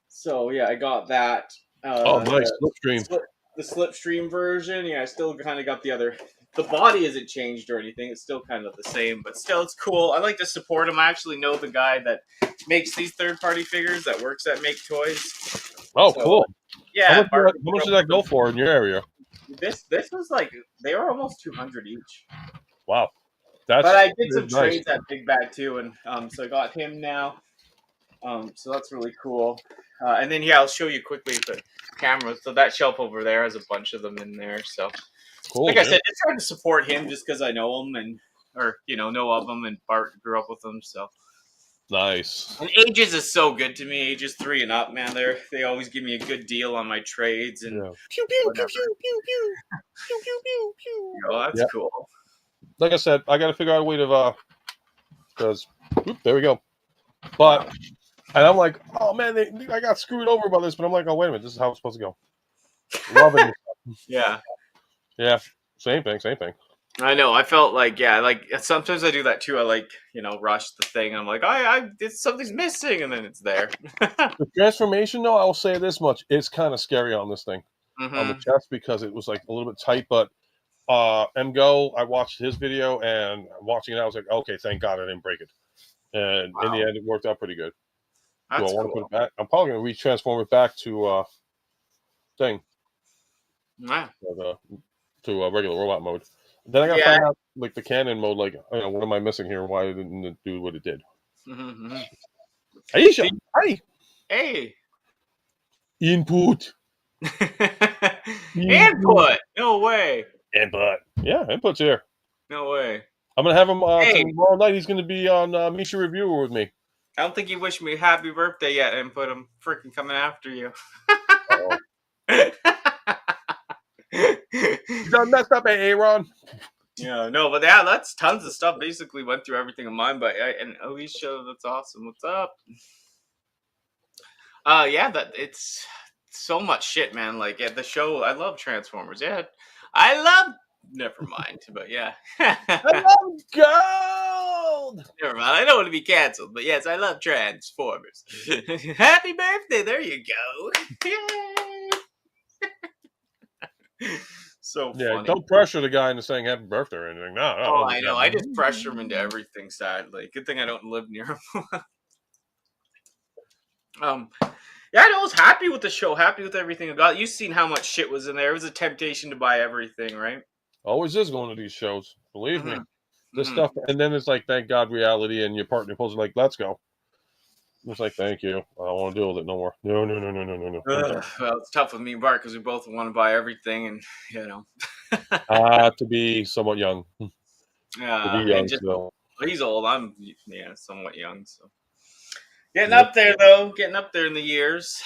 So yeah, I got that. Nice Slipstream. The Slipstream version. Yeah, I still kind of got the other. The body hasn't changed or anything. It's still kind of the same, but still, it's cool. I like to support him. I actually know the guy that makes these third-party figures that works at Make Toys. Oh, so, cool. Yeah. How much did that go for in your area? This was like, they were almost 200 each. Wow. But I did some trades at Big Bad too, and so I got him now. So that's really cool. And then, yeah, I'll show you quickly the camera. So that shelf over there has a bunch of them in there. So, cool, like I said, just trying to support him just because I know him know of him, and Bart grew up with him. So nice. And Ages is so good to me. Ages 3 and up, man. They always give me a good deal on my trades and pew pew pew pew pew pew pew pew pew pew. That's cool. Like I said, I got to figure out a way to because there we go. But. And I'm like, oh man, I got screwed over by this. But I'm like, oh wait a minute, this is how it's supposed to go. Loving it. Yeah. Same thing. I know. I felt like sometimes I do that too. I rush the thing. And I'm like, something's missing, and then it's there. The transformation, though, I will say this much: it's kind of scary on this thing, on the chest, because it was like a little bit tight. But MGo, I watched his video, and watching it, I was like, okay, thank God I didn't break it. And in the end, it worked out pretty good. That's I want cool. to put it back. I'm probably going to retransform it back to thing. Wow. To regular robot mode. Then I got to find out like the canon mode. Like, what am I missing here? Why didn't it do what it did? Aisha, hi. Hey. Input. Input. No way. Input. Yeah, Input's here. No way. I'm gonna have him tomorrow night. He's gonna be on Misha Reviewer with me. I don't think you wished me happy birthday yet, Input. I'm freaking coming after you. You done messed up, Aaron. Yeah, no, but yeah, that's tons of stuff. Basically, went through everything of mine. But and Alicia, that's awesome. What's up? It's so much shit, man. Like at the show, I love Transformers. Yeah, I love. Never mind, but yeah. I love gold. Never mind. I don't want to be canceled, but yes, I love Transformers. Happy birthday! There you go. Yay! So funny. Don't pressure the guy into saying happy birthday or anything. No. Oh, I know. I just pressure him into everything. Sadly, good thing I don't live near him. Yeah, I was happy with the show. Happy with everything I got. You've seen how much shit was in there. It was a temptation to buy everything, right? Always is going to these shows. Believe me. This stuff, and then it's like, thank God, reality, and your partner pulls like, let's go. It's like, thank you. I don't want to deal with it no more. No. Well, it's tough with me and Bart because we both want to buy everything, and to be somewhat young. To be young, he's old. I'm somewhat young. So getting up there though. Getting up there in the years.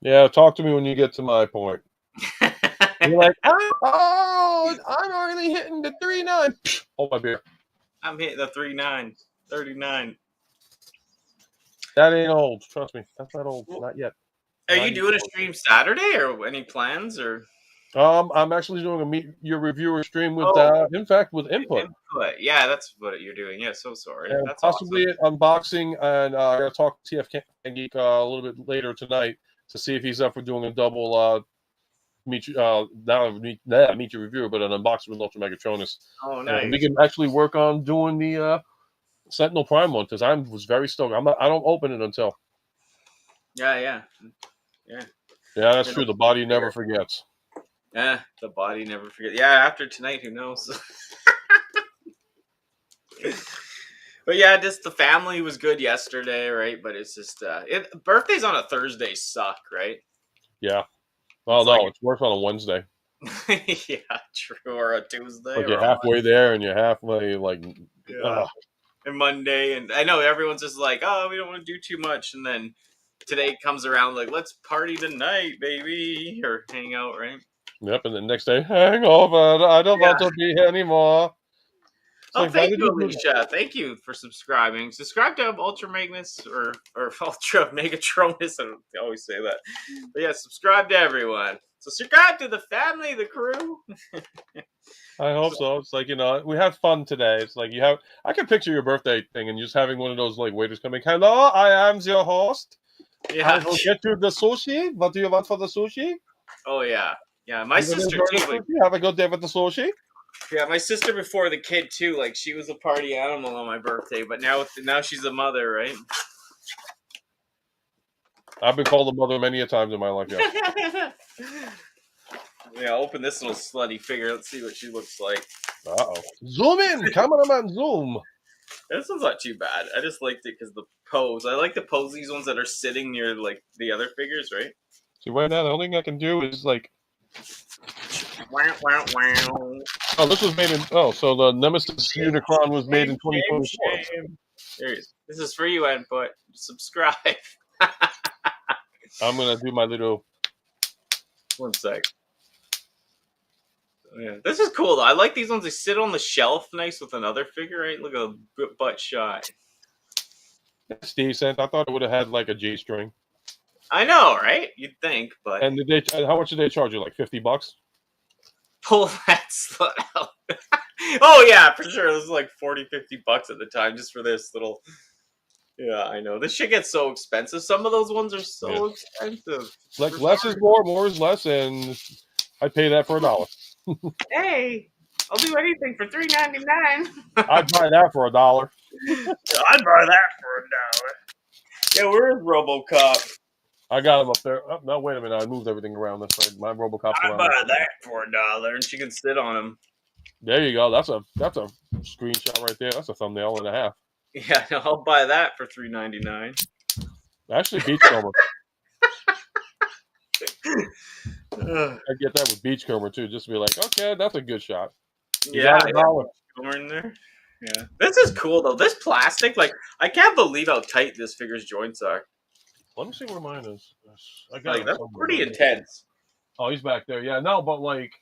Yeah, talk to me when you get to my point. You're like, I'm already hitting the 3.9. Hold my beer. I'm hitting the 3.9. 39. That ain't old. Trust me. That's not old. Not yet. Are you doing a stream Saturday or any plans or? I'm actually doing a Meet Your Reviewer stream with, in fact, with Input. Yeah, that's what you're doing. Yeah, so sorry. And that's possibly awesome. Unboxing, and I got to talk to TF Geek a little bit later tonight to see if he's up for doing a double Meet Your Reviewer, but an unboxing with UltraMegatronus. Oh, nice. And we can actually work on doing the Sentinel Prime one because I was very stoked. I don't open it until. Yeah, that's true. The body never forgets. Yeah, the body never forgets. Yeah, after tonight, who knows? But yeah, just the family was good yesterday, right? But it's just birthdays on a Thursday suck, right? Yeah. Well, It's like no, it's worse on a Wednesday. yeah, true, or a Tuesday Like or you're a halfway there and you're halfway like, yeah, and Monday, and I know everyone's just like, oh, we don't want to do too much, and then today comes around like, let's party tonight, baby, or hang out, right? yep. And the next day, hangover. I don't Yeah. want to be here anymore. It's Oh, like, why thank did you, you do that? Alicia. Thank you for subscribing. Subscribe to Ultra Magnus or Ultra Megatronus. I always say that. But yeah, subscribe to everyone. So subscribe to the family, the crew. I hope so. It's like, we had fun today. It's like I can picture your birthday thing and just having one of those like waiters coming. Hello, I am your host. I Yeah. will get you the sushi. What do you want for the sushi? Oh yeah. Yeah. My You gonna sister enjoy the too. Like, sushi? Have a good day with the sushi. yeah, my sister before the kid too. Like she was a party animal on my birthday, but now she's a mother, right? I've been called a mother many a times in my life. Yeah. Yeah, open this little slutty figure. Let's see what she looks like. Uh-oh. Zoom in, cameraman, zoom. This one's not too bad. I just liked it because the pose. I like to pose these ones that are sitting near like the other figures, right? See, right now the only thing I can do is like. Wow, wow, wow. Oh, this was made in. Oh, so the Nemesis Unicron was made in 2024. Shame. There it is. This is for you, input. Subscribe. I'm gonna do my little. One sec. Yeah, this is cool though. I like these ones. They sit on the shelf, nice with another figure, right? Look at a butt shot. It's decent. I thought it would have had like a G string. I know, right? You'd think, but And how much did they charge you? Like $50? pull that slut out. Oh yeah, for sure. This was like 40, $50 at the time just for this little. Yeah, I know. This shit gets so expensive. Some of those ones are so expensive. Like less is more is less, and I'd pay that for $1. Hey, I'll do anything for $3.99. I'd buy that for $1. I'd buy that for $1. Yeah, where is RoboCop? I got him up there. Oh, no, wait a minute. I moved everything around this side. My RoboCop's I'd around. buy that for $1, and she can sit on him. There you go. That's a screenshot right there. That's a thumbnail and a half. Yeah, no, I'll buy that for $3.99. Actually, Beachcomber. I get that with Beachcomber too. Just to be like, okay, that's a good shot. Yeah, somewhere in there. Yeah, this is cool though. This plastic, like, I can't believe how tight this figure's joints are. Let me see where mine is. I got Like, that's pretty intense. Oh, he's back there. Yeah, no, but like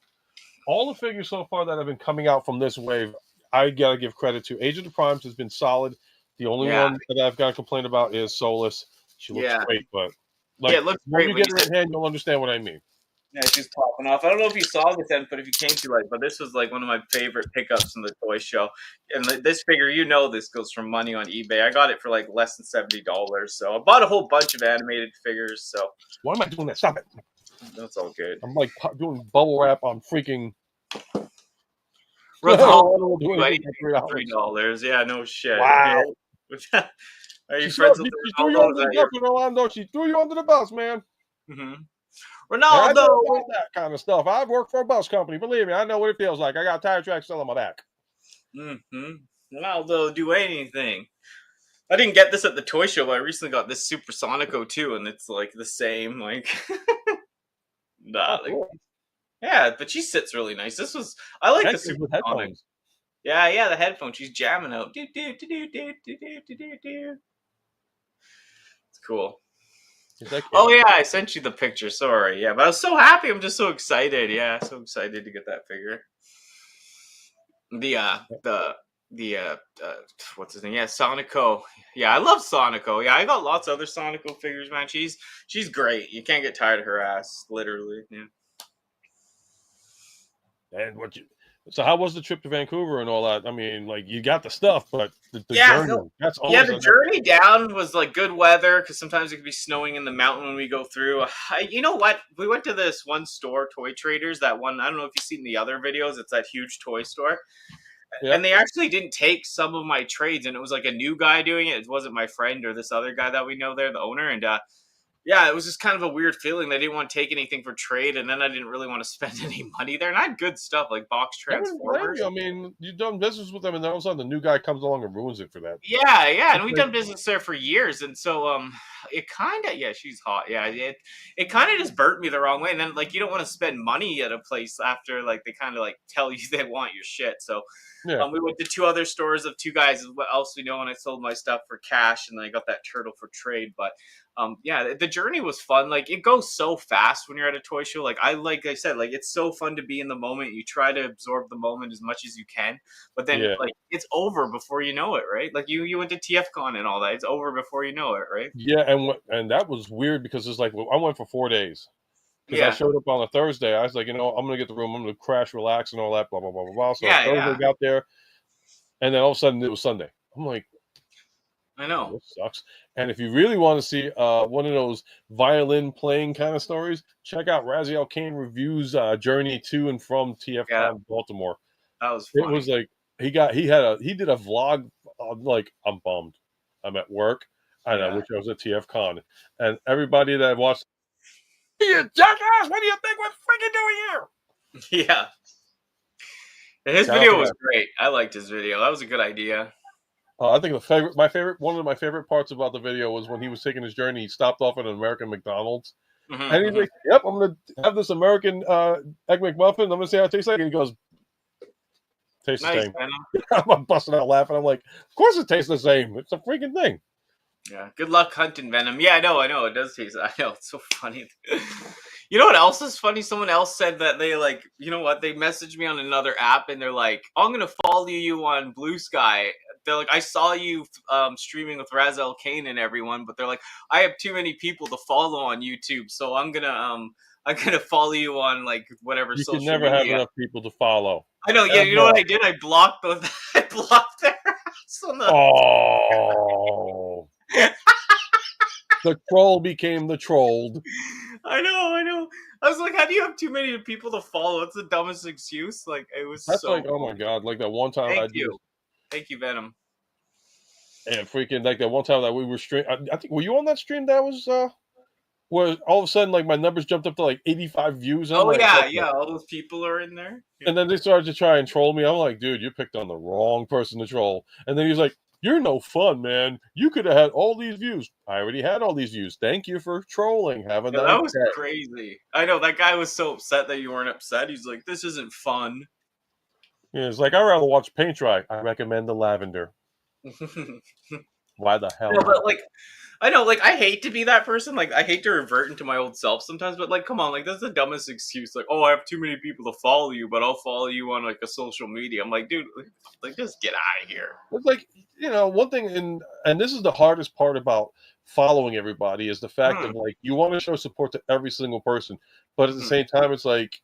all the figures so far that have been coming out from this wave, I gotta give credit to. Age of the Primes has been solid. The only one that I've got to complain about is Solus. She looks great, but like, it looks when great. you get her in hand, you'll understand what I mean. Yeah, she's popping off. I don't know if you saw this end, but if you came to like, but this was like one of my favorite pickups from the toy show. And this figure, this goes for money on eBay. I got it for like less than $70. So I bought a whole bunch of animated figures. So why am I doing that? Stop it! That's all good. I'm like doing bubble wrap on freaking. $3. Yeah, no shit. Wow. Yeah. Are you friends with Ronaldo? She threw you under the bus, man. Mm-hmm. I Ronaldo. know about that kind of stuff. I've worked for a bus company. Believe me, I know what it feels like. I got tire tracks still on my back. Mm-hmm. Ronaldo do anything. I didn't get this at the toy show, but I recently got this Supersonico too, and it's like the same. Like, Cool. Yeah, but she sits really nice. I like the Supersonic. Yeah, the headphones. She's jamming out. Do do do do do do do do do. It's cool. Oh yeah, I sent you the picture. Sorry, yeah, but I was so happy. I'm just so excited. Yeah, so excited to get that figure. The what's his name? Yeah, Sonico. Yeah, I love Sonico. Yeah, I got lots of other Sonico figures, man. She's great. You can't get tired of her ass, literally. Yeah. And so how was the trip to Vancouver and all that? I mean, like, you got the stuff, but the journey, that's always the journey down was like good weather, because sometimes it could be snowing in the mountain when we go through. You know what? We went to this one store, Toy Traders, that one, I don't know if you've seen the other videos, it's that huge toy store. Yep. And they actually didn't take some of my trades, and it was like a new guy doing it. It wasn't my friend or this other guy that we know there, the owner, and Yeah, it was just kind of a weird feeling. They didn't want to take anything for trade, and then I didn't really want to spend any money there. And I had good stuff like box I wouldn't blame transformers. you. I mean, you've done business with them, and then all of a sudden the new guy comes along and ruins it for that. Yeah, yeah, and It's we've like, done business there for years, and so it kind of yeah, she's hot. Yeah, it kind of just burnt me the wrong way, and then like you don't want to spend money at a place after like they kind of like tell you they want your shit. So yeah, we went to two other stores of two guys. What else we know? And I sold my stuff for cash, and then I got that turtle for trade. But yeah, the journey was fun. Like it goes so fast when you're at a toy show. Like I said, like it's so fun to be in the moment. You try to absorb the moment as much as you can, but then yeah, like it's over before you know it, right? Like you went to TFCon and all that. It's over before you know it, right? yeah. And that was weird because it's like, well, I went for 4 days because I Yeah, showed up on a Thursday. I was like, I'm gonna get the room. I'm gonna crash, relax, and all that. Blah blah blah blah blah. So yeah, Thursday yeah. got there, and then all of a sudden it was Sunday. I'm like, I oh, know. this sucks. And if you really want to see one of those violin playing kind of stories, check out Raziel Kane reviews Journey to and from Yeah, TFCon Baltimore. that was It was funny. like he did a vlog of like, I'm bummed. I'm at work and I Yeah, wish I was at TFCon. And everybody that watched, you jackass, what do you think we're freaking doing here? yeah. And his Shout out video to was that. great. I liked his video. That was a good idea. I think one of my favorite parts about the video was when he was taking his journey. He stopped off at an American McDonald's, and he's Hmm. like, "Yep, I'm gonna have this American egg McMuffin. I'm gonna see how it tastes like." And he goes, "Tastes the Nice, same." man. I'm busting out laughing. I'm like, "Of course it tastes the same. It's a freaking thing." Yeah. Good luck hunting Venom. Yeah, I know. It does taste. I know. It's so funny. You know what else is funny? Someone else said that they like, you know what? They messaged me on another app and they're like, I'm gonna follow you on Blue Sky. They're like, I saw you streaming with Razel Kane and everyone, but they're like, I have too many people to follow on YouTube, so I'm gonna follow you on like whatever You can social never have media. enough people to follow. I know. Yeah, you know what Ever. I did? I blocked those. I blocked their ass on the. Oh, the troll became the trolled. I know, I know. I was like, how do you have too many people to follow? It's the dumbest excuse. Like, it was That's like, so oh my funny. god, like that one time I Thank did this, you. Thank you, Venom. and freaking like that one time that we were stream. I think were you on that stream? That was where all of a sudden like my numbers jumped up to like 85 views. I'm Oh, like, yeah, what the? yeah. All those people are in there. Yeah. And then they started to try and troll me. I'm like, dude, you picked on the wrong person to troll. And then he's like, you're no fun, man. You could have had all these views. I already had all these views. Thank you for trolling. Have a Yeah, nice that was day. crazy. I know, that guy was so upset that you weren't upset. He's like, this isn't fun. Yeah, it's like, I'd rather watch paint dry. I recommend the lavender. Why the hell No, but not? like, I know, like, I hate to be that person. Like, I hate to revert into my old self sometimes. But like, come on, like, that's the dumbest excuse. Like, oh, I have too many people to follow you, but I'll follow you on like a social media. I'm like, dude, like, just get out of here. It's like, one thing, and this is the hardest part about following everybody is the fact Hmm. of like, you want to show support to every single person, but at the Hmm. same time, it's like,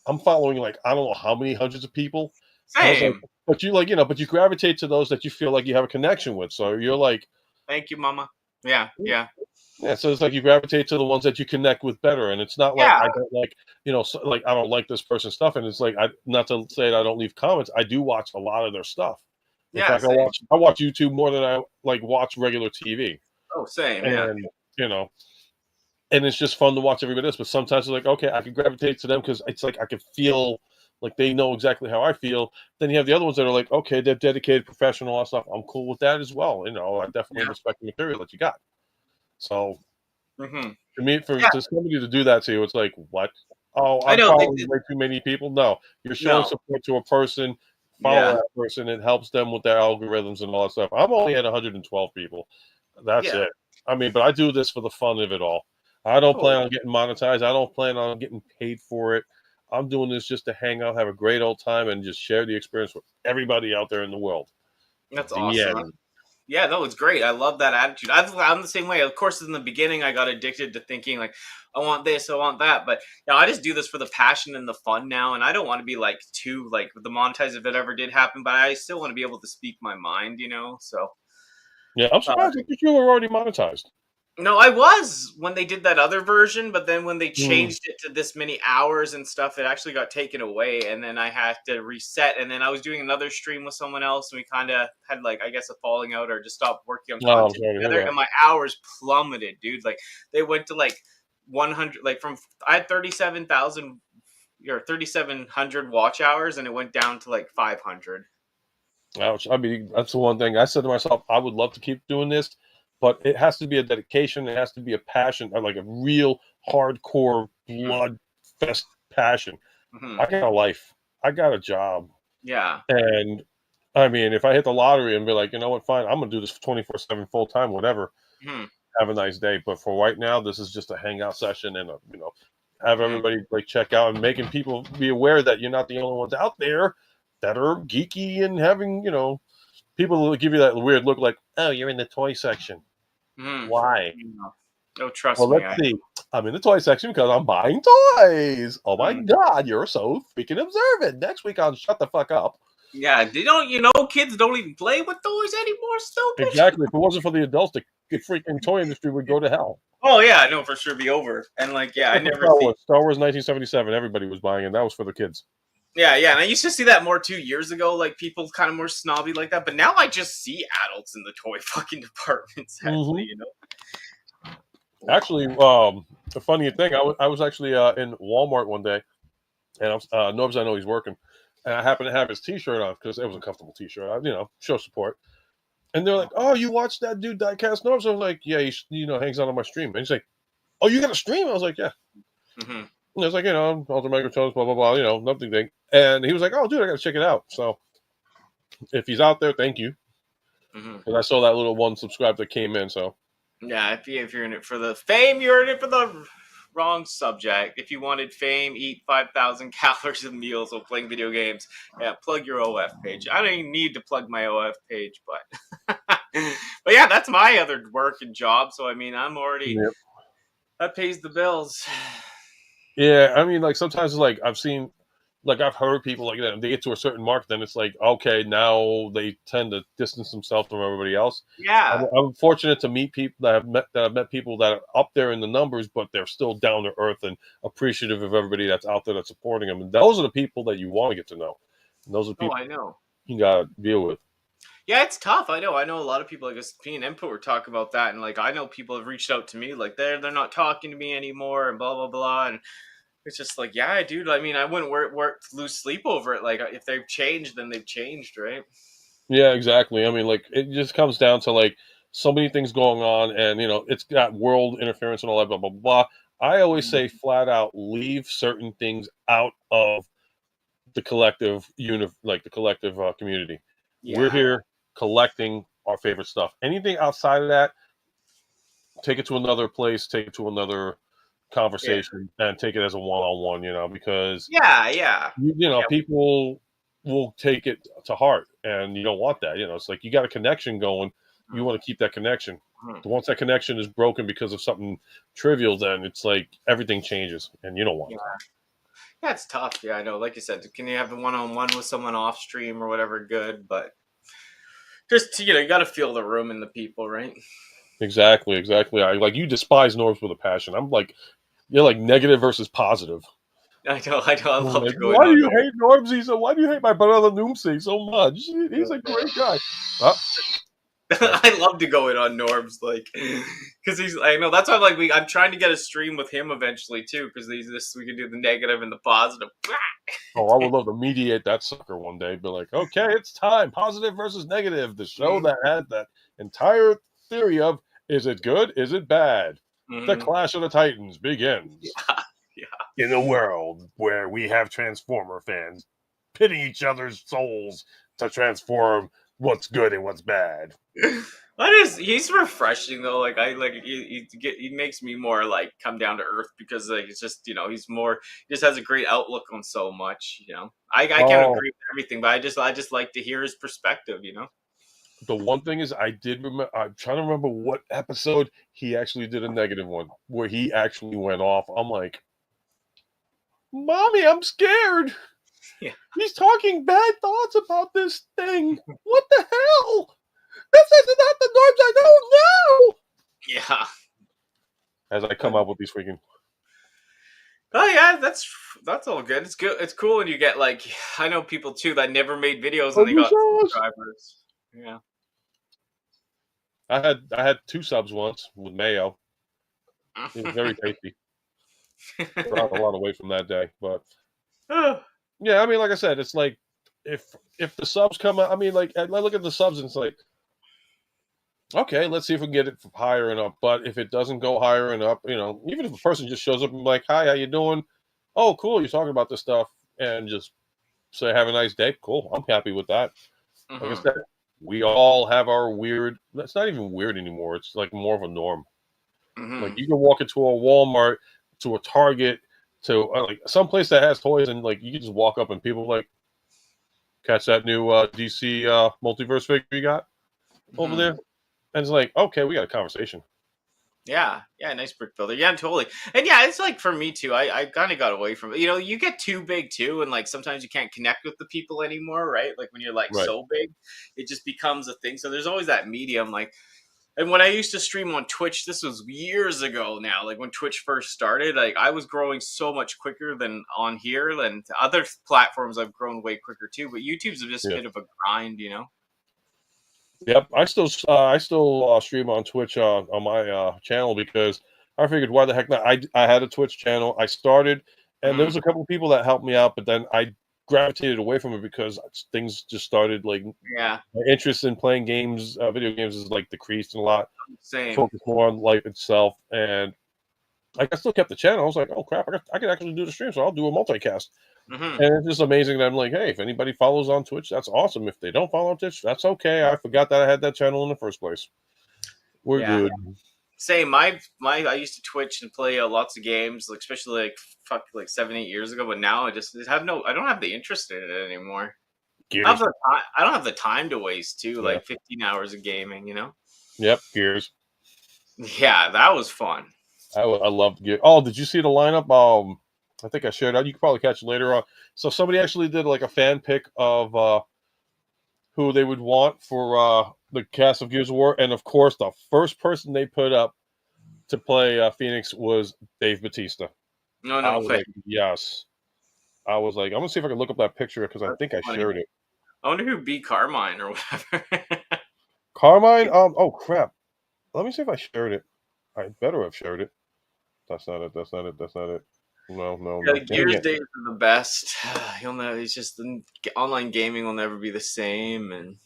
I'm following like, I don't know how many hundreds of people. And I was like, Same. but but you gravitate to those that you feel like you have a connection with. So you're like, Thank you, Mama. Yeah, yeah, yeah. So it's like you gravitate to the ones that you connect with better. And it's not like yeah. I don't like, like I don't like this person's stuff. And it's like, not to say that I don't leave comments. I do watch a lot of their stuff. In Yeah, fact, same. I watch YouTube more than I like watch regular TV. Oh, same. Yeah, And you know, and it's just fun to watch everybody else. But sometimes it's like, okay, I can gravitate to them because it's like I can feel like they know exactly how I feel. Then you have the other ones that are like, okay, they're dedicated, professional, all that stuff. I'm cool with that as well. I definitely yeah. respect the material that you got. So Hmm. to me, Yeah, to somebody to do that to you, it's like, what? Oh, I I'm know. They following did. way too many people. No, you're showing No. support to a person. Follow Yeah, that person. It helps them with their algorithms and all that stuff. I'm only at 112 people. That's yeah. it. I mean, but I do this for the fun of it all. I don't plan Totally. on getting monetized. I don't plan on getting paid for it. I'm doing this just to hang out, have a great old time, and just share the experience with everybody out there in the world. That's The awesome. end. Yeah, no, it's great. I love that attitude. I'm the same way. Of course, in the beginning, I got addicted to thinking like, I want this, I want that. But I just do this for the passion and the fun now, and I don't want to be like too like the monetize if it ever did happen. But I still want to be able to speak my mind. So Yeah, I'm uh, surprised that you were already monetized. No, I was when they did that other version, but then when they Mm. changed it to this many hours and stuff, it actually got taken away, and then I had to reset. And then I was doing another stream with someone else, and we kind of had like I guess a falling out or just stopped working on Oh, I'm content sorry to hear together, that. and my hours plummeted, dude. Like they went to like 100, like from I had 37,000 or 3,700 watch hours, and it went down to like 500. Ouch. I mean, that's the one thing I said to myself. I would love to keep doing this, but it has to be a dedication. It has to be a passion, like a real hardcore blood fest passion. Hmm. I got a life. I got a job. Yeah. And I mean, if I hit the lottery and be like, you know what, fine, I'm gonna do this 24/7 full time, whatever. Hmm. Have a nice day. But for right now, this is just a hangout session and have Hmm. everybody like check out and making people be aware that you're not the only ones out there that are geeky and having, people will give you that weird look like, oh, you're in the toy section. Hmm. Why? Oh, trust Well, me. let's see. I'm in the toy section because I'm buying toys. Oh my Mm. God, you're so freaking observant. Next week on Shut the Fuck Up. Yeah, they don't. Kids don't even play with toys anymore. Stupid. Exactly. If it wasn't for the adults, the freaking toy industry would go to hell. Oh yeah, no, for sure, be over. And like, yeah, I Except for never Star see. Wars. Star Wars 1977, everybody was buying, and that was for the kids. Yeah, yeah, and I used to see that more 2 years ago. Like people kind of more snobby like that, but now I just see adults in the toy fucking department. Sadly, Hmm. Actually, the funny thing, I was actually in Walmart one day, and I was, Norbs, I know he's working, and I happened to have his T-shirt on because it was a comfortable T-shirt. Show support. And they're like, "Oh, you watch that dude Diecast Norbs?" I was like, "Yeah, he hangs out on my stream." And he's like, "Oh, you got a stream?" I was like, "Yeah." Hmm. And I was like, UltraMegatronu, blah blah blah, nothing thing. And he was like, "Oh, dude, I got to check it out." So if he's out there, thank you. Hmm. Because I saw that little one subscribe that came in. So Yeah, if you're in it for the fame, you're in it for the wrong subject. If you wanted fame, eat 5,000 calories of meals while playing video games. Yeah, plug your OF page. I don't even need to plug my OF page, but but yeah, that's my other work and job. So I mean, I'm already yeah, that pays the bills. yeah. I mean, like sometimes it's like I've heard people like that. They get to a certain mark, then it's like, okay, now they tend to distance themselves from everybody else. Yeah. I'm fortunate to meet people that have met people that are up there in the numbers, but they're still down to earth and appreciative of everybody that's out there that's supporting them. And those are the people that you want to get to know. And those are the Oh, people I know. you gotta deal with. Yeah, it's tough. I know. I know a lot of people. Like me and Input were talking about that, and like I know people have reached out to me, like they're not talking to me anymore, and blah blah blah. And it's just like, yeah, dude. I mean, I wouldn't lose sleep over it. Like if they've changed, then they've changed, right? Yeah, exactly. I mean, like it just comes down to like so many things going on, and it's got world interference and all that, blah blah blah. I always Mhm. say flat out, leave certain things out of the collective like the collective community. We're Yeah, here collecting our favorite stuff. Anything outside of that, take it to another place, take it to another yeah, conversation, and take it as a one-on-one. Because yeah, yeah, yeah. people will take it to heart, and you don't want that. It's like you got a connection going. You want to keep that connection. Mhm. But once that connection is broken because of something trivial, then it's like everything changes, and you don't want Yeah, that. yeah. It's tough. Yeah, I know. Like you said, can you have a one-on-one with someone off stream or whatever? Good, but just you got to feel the room and the people, right? Exactly, exactly. I like you despise Norms with a passion. I'm like you're like negative versus positive. I know. I know. I I'm love like, to go in why do on you hate Normsy so? Why do you hate my brother Noomsy so much? He's a great guy. Oh, that's I love to go in on Norbs, like, because he's. I know that's why I'm trying to get a stream with him eventually too, because we can do the negative and the positive. Oh, I would love to mediate that sucker one day. Be like, okay, it's time. Positive versus negative. The show Mhm. that had that entire theory of is it good? Is it bad? The Mhm. Clash of the Titans begins Yeah, yeah. in a world where we have Transformer fans pitting each other's souls to transform what's good and what's bad. He's refreshing though. Like I like he makes me more like come down to earth because like it's just he's more he just has a great outlook on so much. I can't Oh, agree with everything, but I just like to hear his perspective. the one thing is, I did remember. I'm trying to remember what episode he actually did a negative one where he actually went off. I'm like, Mommy, I'm scared. Yeah, He's talking bad thoughts about this thing. What the hell? This is not the Norms I don't know. yeah. as I come up with these freaking. Oh yeah, that's all good. It's good. It's cool when you get like I know people too that never made videos and they got subscribers. Yeah. I had 2 subs once with mayo. It was very tasty. Brought a lot away from that day, but yeah, I mean, like I said, it's like if the subs come out, I mean, like I look at the subs and it's like, okay, let's see if we can get it higher and up. But if it doesn't go higher and up, you know, even if a person just shows up and like, hi, how you doing? Oh, cool, you're talking about this stuff, and just say, have a nice day. Cool, I'm happy with that. Like I said, we all have our weird. That's not even weird anymore. It's like more of a norm. Like you can walk into a Walmart, to a Target, to like some place that has toys, and like you can just walk up and people like, catch that new DC multiverse figure you got over there, and it's like, okay, we got a conversation. Yeah, nice brick builder. Yeah, totally. And yeah, it's like for me too. I kind of got away from it. You know, you get too big too, and like sometimes you can't connect with the people anymore, right? Like when you're like Right. so big, it just becomes a thing. So there's always that medium, like. And when I used to stream on Twitch, this was years ago now. Like when Twitch first started, like I was growing so much quicker than on here, and other platforms I've grown way quicker too. But YouTube's just a bit of a grind, you know. Yep, I still stream on Twitch on my channel because I figured why the heck not? I had a Twitch channel. I started, and there was a couple of people that helped me out, but then I gravitated away from it because things just started like my interest in playing games, video games is like decreased a lot. Same. Focus more on life itself, and like I still kept the channel. I was like, oh crap, I can actually do the stream, so I'll do a multicast. And it's just amazing that I'm like, hey, if anybody follows on Twitch, that's awesome. If they don't follow on Twitch, that's okay. I forgot that I had that channel in the first place. We're good. Same. I used to Twitch and play lots of games, like especially like 7-8 years ago. But now I don't have the interest in it anymore. I don't have the time to waste too. Like 15 hours of gaming, you know. Yep, Gears. Yeah, that was fun. I loved Gears. Oh, did you see the lineup? I think I shared out. You can probably catch it later on. So somebody actually did like a fan pick of who they would want for the cast of Gears of War, and of course, the first person they put up to play Phoenix was Dave Bautista. No, like, yes. I was like, I'm gonna see if I can look up that picture because I think I shared it. I wonder who beat Carmine or whatever. Carmine? Oh crap! Let me see if I shared it. I better have shared it. That's not it. No. Gears days are the best. You'll know. It's just the online gaming will never be the same, and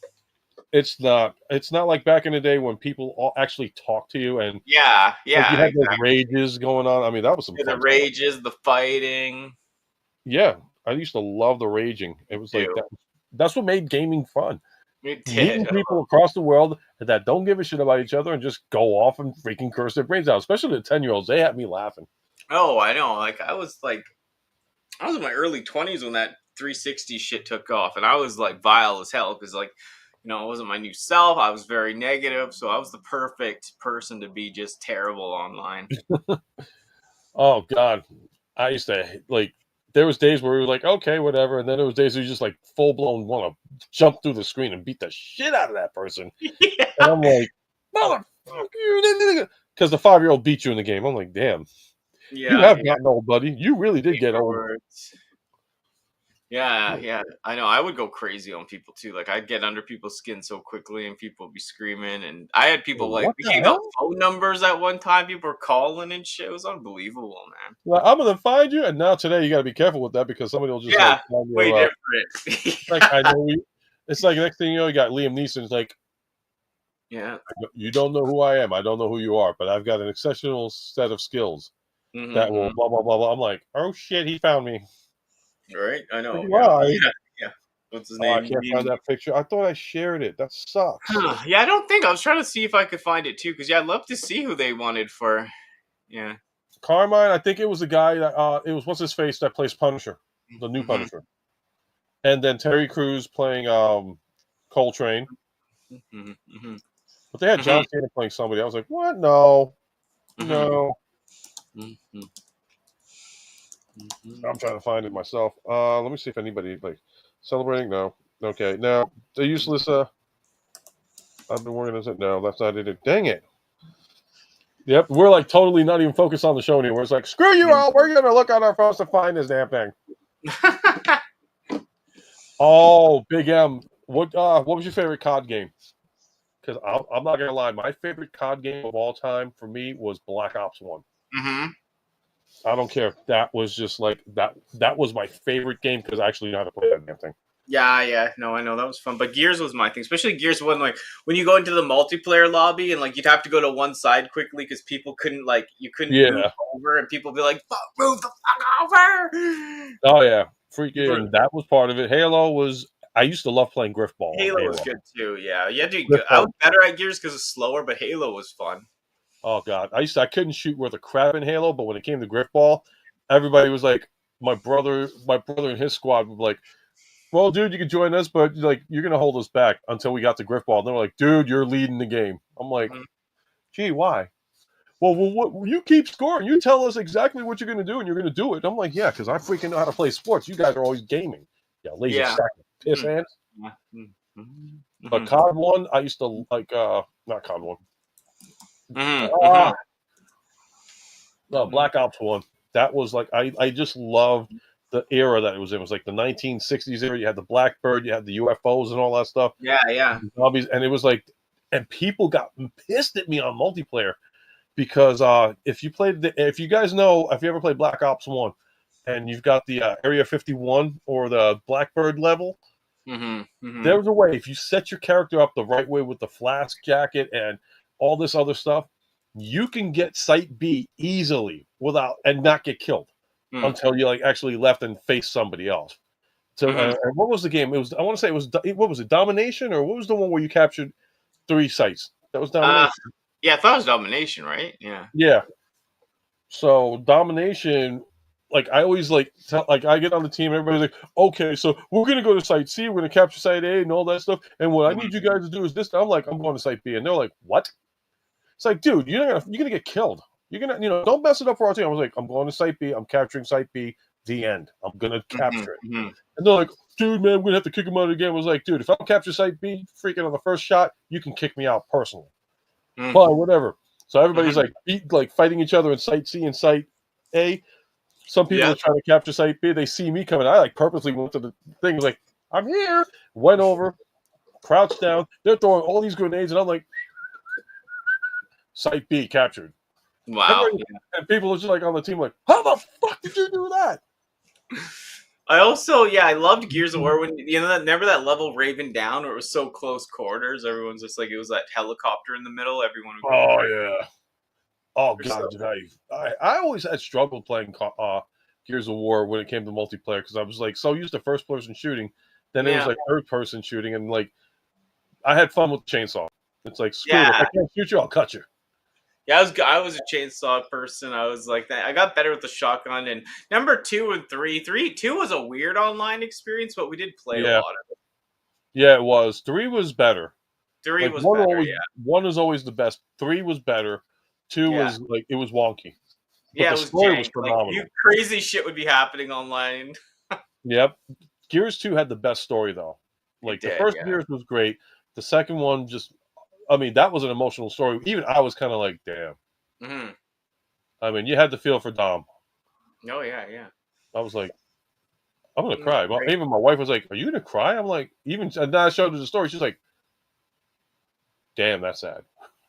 it's not like back in the day when people all actually talk to you and like you had those rages going on. I mean, that was some the rages, the fighting. Yeah, I used to love the raging. It was like that's what made gaming fun. Meeting people across the world that don't give a shit about each other and just go off and freaking curse their brains out. Especially the 10-year-olds, they had me laughing. Oh, I know. Like I was in my early 20s when that 360 shit took off, and I was like vile as hell because like, you know, I wasn't my new self. I was very negative, so I was the perfect person to be just terrible online. Oh God, I used to like. There was days where we were like, okay, whatever, and then there was days where you just like full blown want to jump through the screen and beat the shit out of that person. And I'm like, motherfucker, you, because the 5-year-old beat you in the game. I'm like, damn. You have gotten old, buddy. You really did get old. Yeah, I know. I would go crazy on people too. Like I'd get under people's skin so quickly, and people would be screaming. And I had people like we gave out phone numbers at one time. People were calling and shit. It was unbelievable, man. Well, I'm gonna find you, and now today you got to be careful with that because somebody will just way different. Like I know it's like next thing you know, you got Liam Neeson. It's like, you don't know who I am. I don't know who you are, but I've got an exceptional set of skills that will blah blah blah blah. I'm like, oh shit, he found me. Right, I know. Yeah. What's his name? I can't find that picture. I thought I shared it. That sucks. Yeah, I don't think I was trying to see if I could find it too, because I'd love to see who they wanted for. Yeah, Carmine. I think it was the guy that it was what's his face that plays Punisher, the new Punisher, and then Terry Crews playing Coltrane. But they had John Cena playing somebody. I was like, what? No. I'm trying to find it myself. Let me see if anybody like celebrating. No. Okay. Now the useless. I've been working on it. No, that's not it. Dang it. Yep, we're like totally not even focused on the show anymore. It's like, screw you all. We're gonna look on our phones to find this damn thing. Oh, Big M. What was your favorite COD game? Because I'm not gonna lie, my favorite COD game of all time for me was Black Ops 1. Mm-hmm. I don't care if that was just like that. That was my favorite game because I actually know how to play that damn thing. Yeah. No, I know that was fun, but Gears was my thing, especially Gears 1. Like when you go into the multiplayer lobby and like you'd have to go to one side quickly because people couldn't you couldn't move over, and people be like, "Fuck, move the fuck over!" Oh yeah, freaking that was part of it. Halo was. I used to love playing Griffball. Halo was good too. Yeah, you had to. Good. I was better at Gears because it's slower, but Halo was fun. Oh god, I couldn't shoot worth a crap in Halo, but when it came to Griffball, everybody was like, my brother and his squad were like, well, dude, you can join us, but like you're gonna hold us back until we got to Griffball. And they're like, dude, you're leading the game. I'm like, gee, why? Well, what, you keep scoring. You tell us exactly what you're gonna do, and you're gonna do it. I'm like, yeah, because I freaking know how to play sports. You guys are always gaming. Yeah, lazy sack of piss hands. But COD 1, I used to like not COD 1. No, Black Ops 1. That was like I just loved the era that it was in. It was like the 1960s era. You had the Blackbird, you had the UFOs and all that stuff. Yeah. Zombies, and it was like, and people got pissed at me on multiplayer because if you guys know, if you ever played Black Ops 1 and you've got the Area 51 or the Blackbird level, there's a way, if you set your character up the right way with the flask jacket and all this other stuff, you can get Site B easily and not get killed until you like actually left and face somebody else. So, and what was the game? It was, I want to say it was, what was it, Domination, or what was the one where you captured 3 sites? That was Domination. Yeah, I thought it was Domination, right? Yeah. So Domination, like I always like I get on the team, everybody's like, okay, so we're gonna go to Site C, we're gonna capture Site A and all that stuff, and what I need you guys to do is this. I'm like, I'm going to Site B, and they're like, what? It's like, dude, you're gonna get killed. You're gonna, don't mess it up for our team. I was like, I'm going to Site B. I'm capturing Site B. The end. I'm gonna capture it. And they're like, dude, man, we're gonna have to kick him out again. I was like, dude, if I don't capture Site B, freaking on the first shot, you can kick me out personally. Fine, whatever. So everybody's like fighting each other in Site C and Site A. Some people are trying to capture Site B. They see me coming. I like purposely went to the thing. Like, I'm here. Went over, crouched down. They're throwing all these grenades, and I'm like, Site B captured. Wow. And people are just like on the team like, how the fuck did you do that? I also, I loved Gears of War when, remember that level Raven Down where it was so close quarters? Everyone's just like, it was that helicopter in the middle. Everyone would yeah. Oh, God, dude, I always had struggled playing Gears of War when it came to multiplayer because I was like so used to first-person shooting. Then it was like third-person shooting, and like I had fun with the chainsaw. It's like, screw it. If I can't shoot you, I'll cut you. Yeah, I was a chainsaw person. I was like that. I got better with the shotgun. And number 2 and 3. 2 was a weird online experience, but we did play a lot of it. Yeah, it was. 3 was better. 3 was better, 1 was always the best. 3 was better. 2 was like, it was wonky. But the story was phenomenal. Like, crazy shit would be happening online. Yep. Gears 2 had the best story, though. Like, the first Gears was great. The second one just... I mean, that was an emotional story. Even I was kind of like, damn. I mean, you had to feel for Dom. Oh, yeah. I was like, I'm going to cry. Even my wife was like, are you going to cry? I'm like, and then I showed her the story. She's like, damn, that's sad.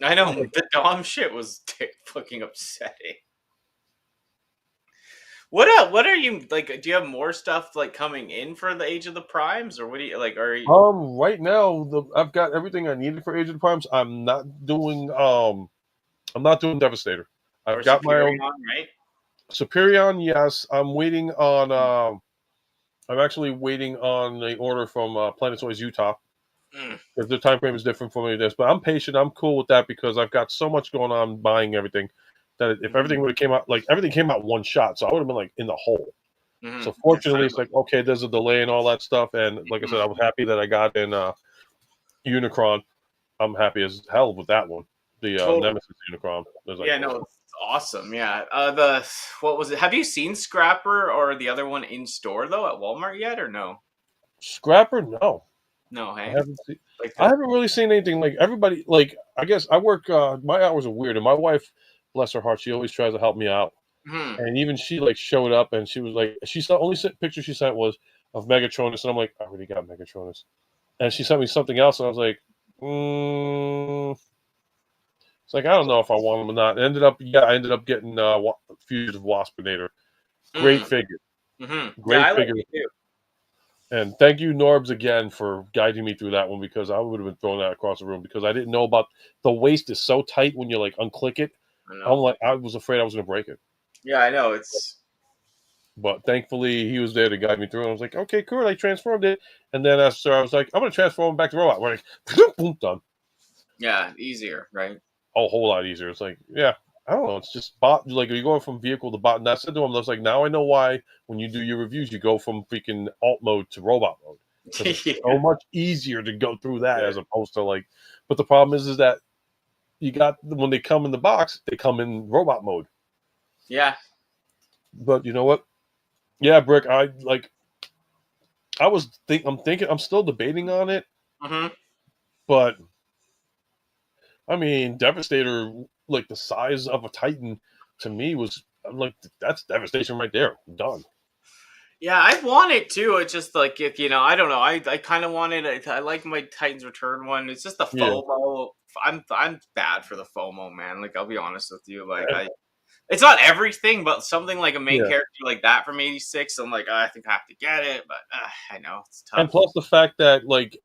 I know. The Dom shit was fucking upsetting. What are you like? Do you have more stuff like coming in for the Age of the Primes, or what do you like? Are you right now? I've got everything I needed for Age of the Primes. I'm not doing Devastator. I've got my own right. Superion, yes. I'm waiting on. I'm actually waiting on the order from Planet Toys Utah. Because the time frame is different for me. But I'm patient. I'm cool with that because I've got so much going on buying everything. That if everything would have came out, like everything came out one shot, so I would have been like in the hole. So fortunately, it's like, okay, there's a delay and all that stuff. And like I said, I was happy that I got in Unicron. I'm happy as hell with that one. The Nemesis Unicron. Like, no, it's awesome. Yeah. What was it? Have you seen Scrapper or the other one in store though at Walmart yet, or no? Scrapper, no. No, hey. I haven't really seen anything like everybody. Like I guess I work. My hours are weird, and my wife bless her heart, she always tries to help me out. Hmm. And even she like showed up and she was like, she saw only picture she sent was of Megatronus, and I'm like, I already got Megatronus. And she sent me something else, and I was like, it's like I don't know if I want him or not. I ended up getting Fugitive Waspinator. Great figure, Yeah, great I like figure. it too. And thank you, Norbs, again for guiding me through that one, because I would have been throwing that across the room because I didn't know about the waist is so tight when you like unclick it. I I'm know. like, I was afraid I was going to break it. Yeah, I know. It's But thankfully, he was there to guide me through. And I was like, okay, cool. I transformed it. And then after I was like, I'm going to transform him back to robot. We're like, boom, done. easier, right? A whole lot easier. It's like, yeah, I don't know. It's just bot. Like, you're going from vehicle to bot. And I said to him, I was like, now I know why when you do your reviews, you go from freaking alt mode to robot mode. It's so much easier to go through that as opposed to like, but the problem is that you got, when they come in the box, they come in robot mode. Yeah. But you know what? Yeah, Brick, I'm still debating on it, but I mean, Devastator, like the size of a Titan to me I'm like, that's devastation right there. Done. Yeah, I want it too. It's just like if I don't know. I kind of wanted it. I like my Titans Return one. It's just the Yeah. FOMO. I'm bad for the FOMO, man. Like I'll be honest with you. Like it's not everything, but something like a main character like that from '86. I'm like, I think I have to get it, but I know it's tough. And plus the fact that like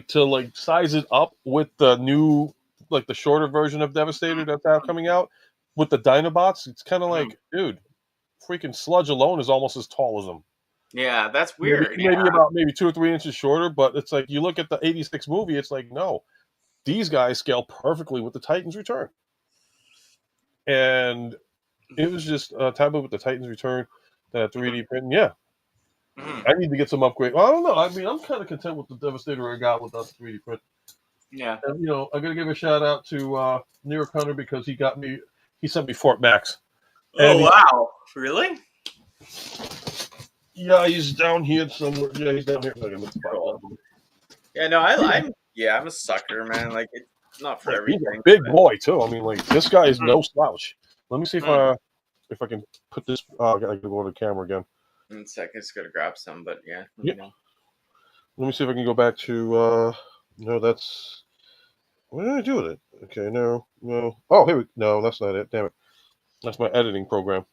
to size it up with the new, like the shorter version of Devastator that's now coming out with the Dinobots, it's kind of like, dude, freaking Sludge alone is almost as tall as them. Yeah, that's weird. Maybe about 2 or 3 inches shorter, but it's like you look at the '86 movie, it's like, no, these guys scale perfectly with the Titans Return. And it was just time with the Titans Return, that 3D print. Yeah, I need to get some upgrade. Well, I don't know. I mean, I'm kind of content with the Devastator I got without the 3D print. Yeah. And, I'm going to give a shout out to New York Hunter because he sent me Fort Max. Oh, wow. Really? Yeah, he's down here somewhere. Yeah, he's down here. Yeah, no, I'm a sucker, man. Like, it's not for everything. He's a big boy, too. I mean, like, this guy is no slouch. Let me see if I can put this. I got to go to the camera again. In a second, just got to grab some, but yeah. Let me see if I can go back to. No, that's. What did I do with it? Okay, no. Oh, here we. No, that's not it. Damn it. That's my editing program.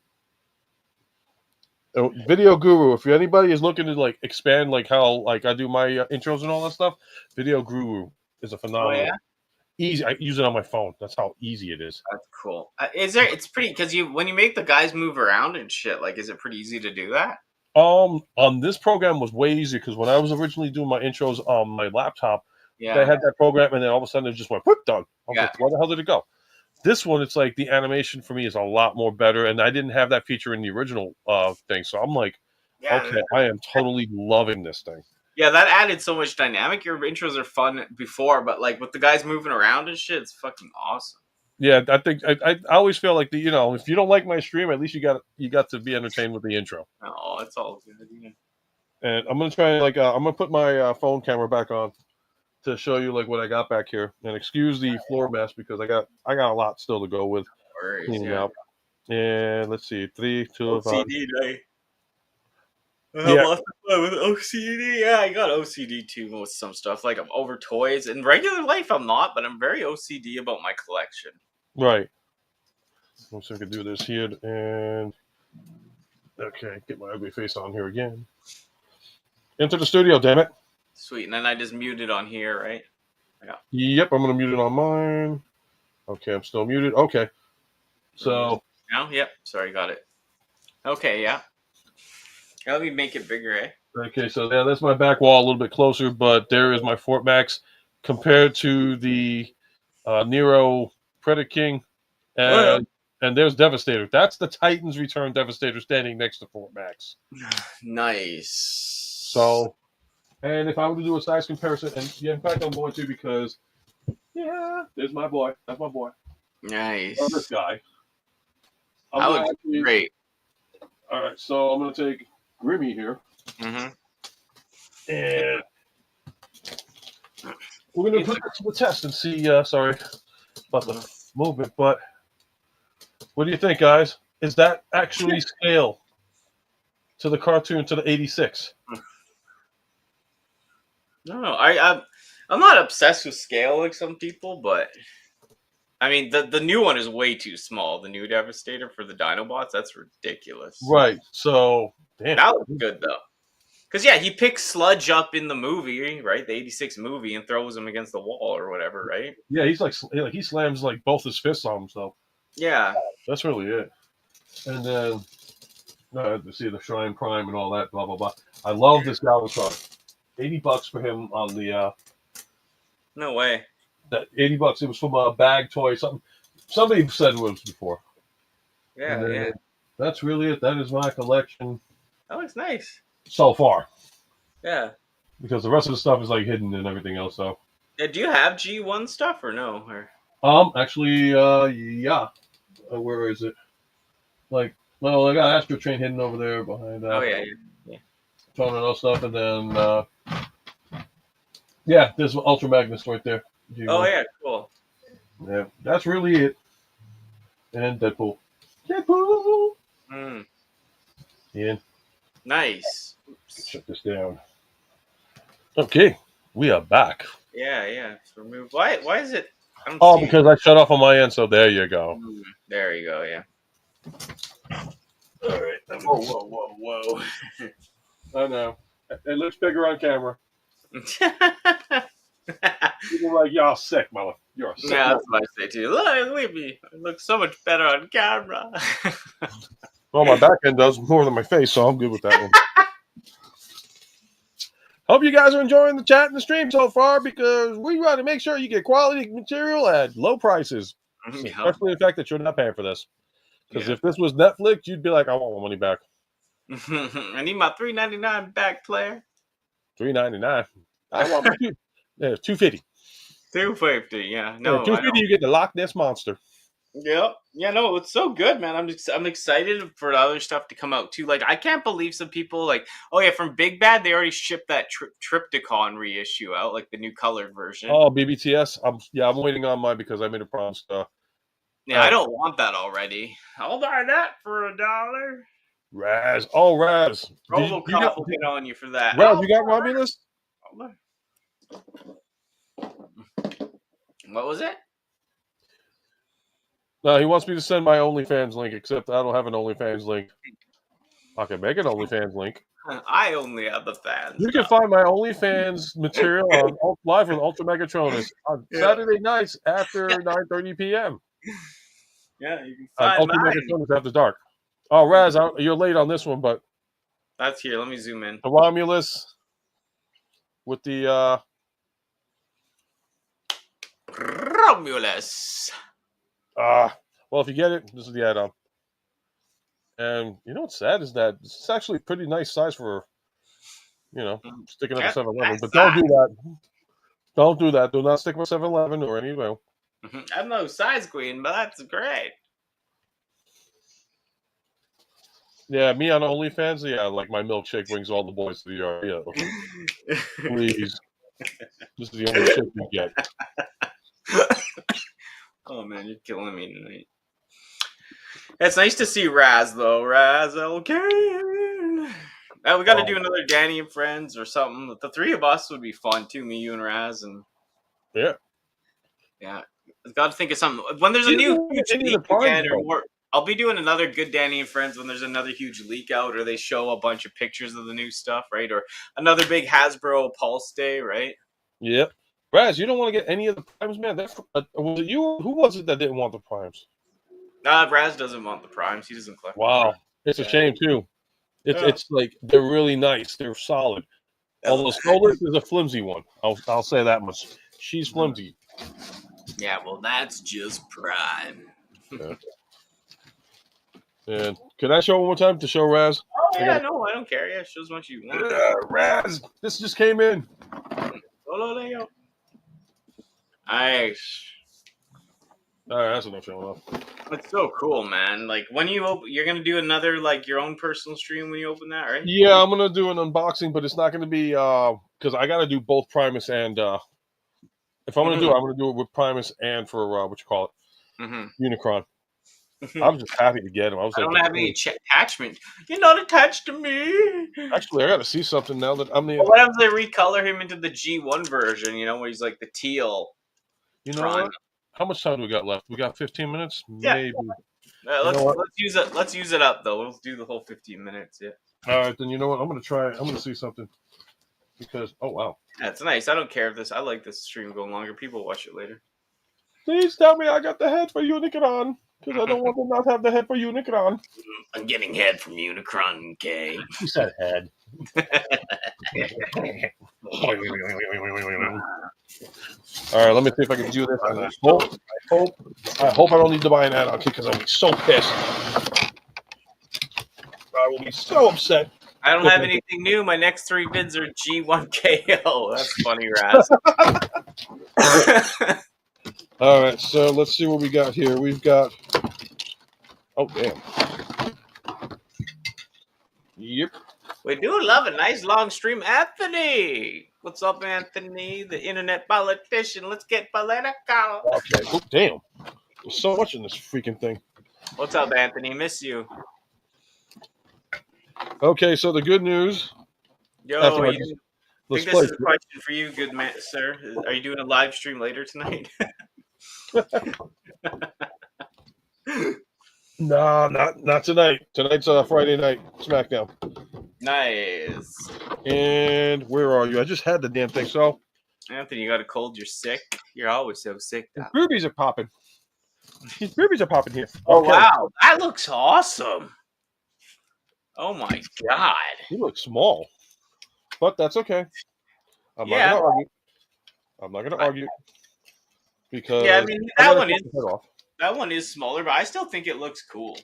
Video Guru. If anybody is looking to like expand like how like I do my intros and all that stuff, Video Guru is a phenomenal. Oh, yeah? Easy. I use it on my phone. That's how easy it is. That's cool. It's pretty because when you make the guys move around and shit. Like, is it pretty easy to do that? On this program was way easier because when I was originally doing my intros on my laptop, they had that program, and then all of a sudden it just went whoop, done. I was like, where the hell did it go? This one, it's like the animation for me is a lot more better, and I didn't have that feature in the original thing, so I'm like, okay, I am totally loving this thing. Yeah, that added so much dynamic. Your intros are fun before, but like with the guys moving around and shit, it's fucking awesome. Yeah, I think I always feel like if you don't like my stream, at least you got to be entertained with the intro. Oh, it's all good. Yeah. And I'm gonna try I'm gonna put my phone camera back on to show you like what I got back here, and excuse the floor mess because I got a lot still to go with cleaning out. And let's see, 3, 2, 5. OCD day. With OCD. Yeah, I got OCD too with some stuff. Like I'm over toys. In regular life, I'm not, but I'm very OCD about my collection. Right. Let's see if I can do this here. And okay, get my ugly face on here again. Into the studio, damn it. Sweet. And then I just muted on here, right? Yeah. Yep, I'm going to mute it on mine. Okay, I'm still muted. Okay. So. Now? Yep. Sorry, got it. Okay, yeah. Let me make it bigger, eh? Okay, so yeah, that's my back wall a little bit closer, but there is my Fort Max compared to the Nero Predaking. And there's Devastator. That's the Titans Return Devastator standing next to Fort Max. Nice. So, and if I were to do a size comparison, and yeah, in fact, I'm going to because, yeah, there's my boy. That's my boy. Nice. Oh, this guy. That looks great. All right, so I'm going to take Grimmy here. Mm-hmm. And we're going to put it to the test and see, sorry about the movement, but What do you think, guys? Is that actually scale to the cartoon to the 86? No, I'm not obsessed with scale like some people, but I mean the new one is way too small. The new Devastator for the Dinobots, that's ridiculous. Right. So, damn. That looks good though. Because yeah, he picks Sludge up in the movie, right? The '86 movie, and throws him against the wall or whatever, right? Yeah, he's like he slams like both his fists on himself. Yeah. That's really it. And then to see the Shrine Prime and all that, blah blah blah. I love this Galvatron. $80 for him on the No way. that $80. It was from a bag toy. Somebody said it was before. Yeah, yeah. That's really it. That is my collection That looks nice. so far. Yeah. Because the rest of the stuff is like hidden and everything else. So. Yeah, do you have G1 stuff or no? Or Actually, yeah. Where is it? Like, well, I got Astro Train hidden over there behind. oh yeah. Tornado stuff, and then yeah, there's Ultra Magnus right there. Oh yeah, cool. Yeah, that's really it. And Deadpool. Deadpool. Yeah. Nice. Shut this down. Okay, we are back. Yeah, yeah. It's removed. Why is it? I don't see Because I shut off on my end, so there you go. There you go. Yeah. All right. Whoa. I know. It looks bigger on camera. People are like, y'all sick, mother. You're sick. Yeah, that's what I say too. Look, leave me. It looks so much better on camera. Well, my back end does more than my face, so I'm good with that one. Hope you guys are enjoying the chat and the stream so far, because we want to make sure you get quality material at low prices. Especially the fact that you're not paying for this. Because if this was Netflix, you'd be like, I want my money back. I need my $3.99 back, player. $3.99. I want my $2.50. $2.50. Yeah, no. $2.50. You get the Loch Ness Monster. Yep. Yeah, no, it's so good, man. I'm excited for the other stuff to come out too. Like, I can't believe some people like, oh yeah, from Big Bad they already shipped that Triptychon reissue out, like the new colored version. Oh, BBTS. I'm waiting on mine because I made a promise. Yeah, I don't want that already. I'll buy that for $1. Raz. Oh, Raz. RoboCop will get on you for that. Raz, you got Romulus? What was it? No, he wants me to send my OnlyFans link, except I don't have an OnlyFans link. I can make an OnlyFans link. I only have the fans. You can find my OnlyFans material on live with UltraMegatronus on Saturday nights after 9:30 p.m. Yeah, you can find UltraMegatronus After Dark. Oh, Raz, you're late on this one, but that's here. Let me zoom in. The Romulus with the Romulus. well, if you get it, this is the add-on. And you know what's sad is that it's actually a pretty nice size for, sticking up a 7-Eleven. But don't do that. Don't do that. Do not stick with 7-Eleven or anywhere. I'm no size queen, but that's great. Yeah, me on OnlyFans, like my milkshake brings all the boys to the yard. Yeah. Please. This is the only shit you get. Oh man, you're killing me tonight. It's nice to see Raz though. Raz, okay. We got to do another Danni and Friends or something. The three of us would be fun too. Me, you, and Raz, and yeah. I've got to think of something when there's a new huge leak again, or I'll be doing another good Danni and Friends when there's another huge leak out, or they show a bunch of pictures of the new stuff, right? Or another big Hasbro Pulse Day, right? Yep. Raz, you don't want to get any of the primes, man. Was it you? Who was it that didn't want the primes? Raz doesn't want the primes. He doesn't collect. Wow, it's a shame too. It's like they're really nice. They're solid. Although Solis is a flimsy one. I'll say that much. She's flimsy. Yeah, well, that's just prime. And can I show one more time to show Raz? Oh yeah, no, I don't care. Yeah, show as much as you want. Raz, this just came in. Nice. All right, that's enough showing off. It's so cool, man. Like when you open, you're gonna do another like your own personal stream when you open that, right? Yeah, I'm gonna do an unboxing, but it's not gonna be because I gotta do both Primus and if I'm gonna do it, I'm gonna do it with Primus and for what you call it, Unicron. I'm just happy to get him. I was I like, don't have any attachment. You're not attached to me. actually, I got to see something now that I'm the. Well, what if they recolor him into the G1 version? You know, where he's like the teal. You know what? How much time do we got left? We got 15 minutes, Yeah. maybe. Let's use it. Let's use it up though. We'll do the whole 15 minutes. Yeah. All right, then you know what? I'm gonna try. I'm gonna see something because wow. That's nice. I don't care if this. I like this stream going longer. People watch it later. Please tell me I got the head for Unicron because I don't want to not have the head for Unicron. I'm getting head from Unicron. Okay. He said head. All right, let me see if I can do this. I hope I don't need to buy an add-on kit because I'll be so pissed. I will be so upset. I don't have anything new. My next 3 bids are G1KO. That's funny, Raz. All right, so let's see what we got here. We've got. Oh damn. Yep. We do love a nice long stream, Anthony. What's up, Anthony? The internet politician. Let's get political. Okay. Oh damn. There's so much in this freaking thing. What's up, Anthony? Miss you. Okay, so the good news. Yo, After I I think let's this play. is a question for you, good man, sir. Are you doing a live stream later tonight? No, not tonight. Tonight's Friday night SmackDown. Nice. And where are you? I just had the damn thing. So Anthony, you got a cold? You're sick? You're always so sick. his boobies are popping. His boobies are popping here. Oh, Okay. wow. That looks awesome. Oh, my God. He looks small. But that's okay. I'm not gonna argue. I'm not gonna argue. Because yeah, I mean that one is smaller, but I still think it looks cool.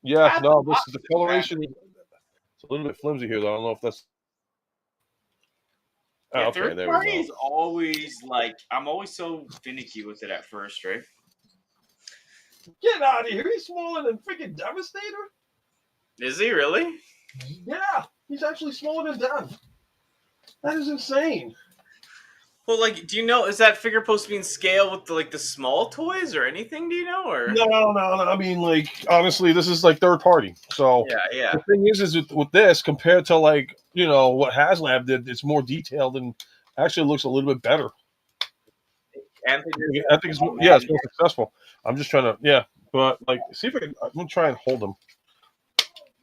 Yeah, no, this is the coloration. It's a little bit flimsy here, though. I don't know if that's. Oh, Yeah, okay, third there we party go. is always like I'm always so finicky with it at first, right? Get out of here! He's smaller than freaking Devastator. Is he really? Yeah, he's actually smaller than Dev. That is insane. Well, like, do you know, is that figure supposed to be in scale with the small toys or anything? Do you know? Or No. I mean, like, honestly, this is like third party. So yeah. the thing is with this compared to like what HasLab did, it's more detailed and actually looks a little bit better. Anthony, I think it's more successful. I'm just trying to but like see if I can. I'm gonna try and hold them.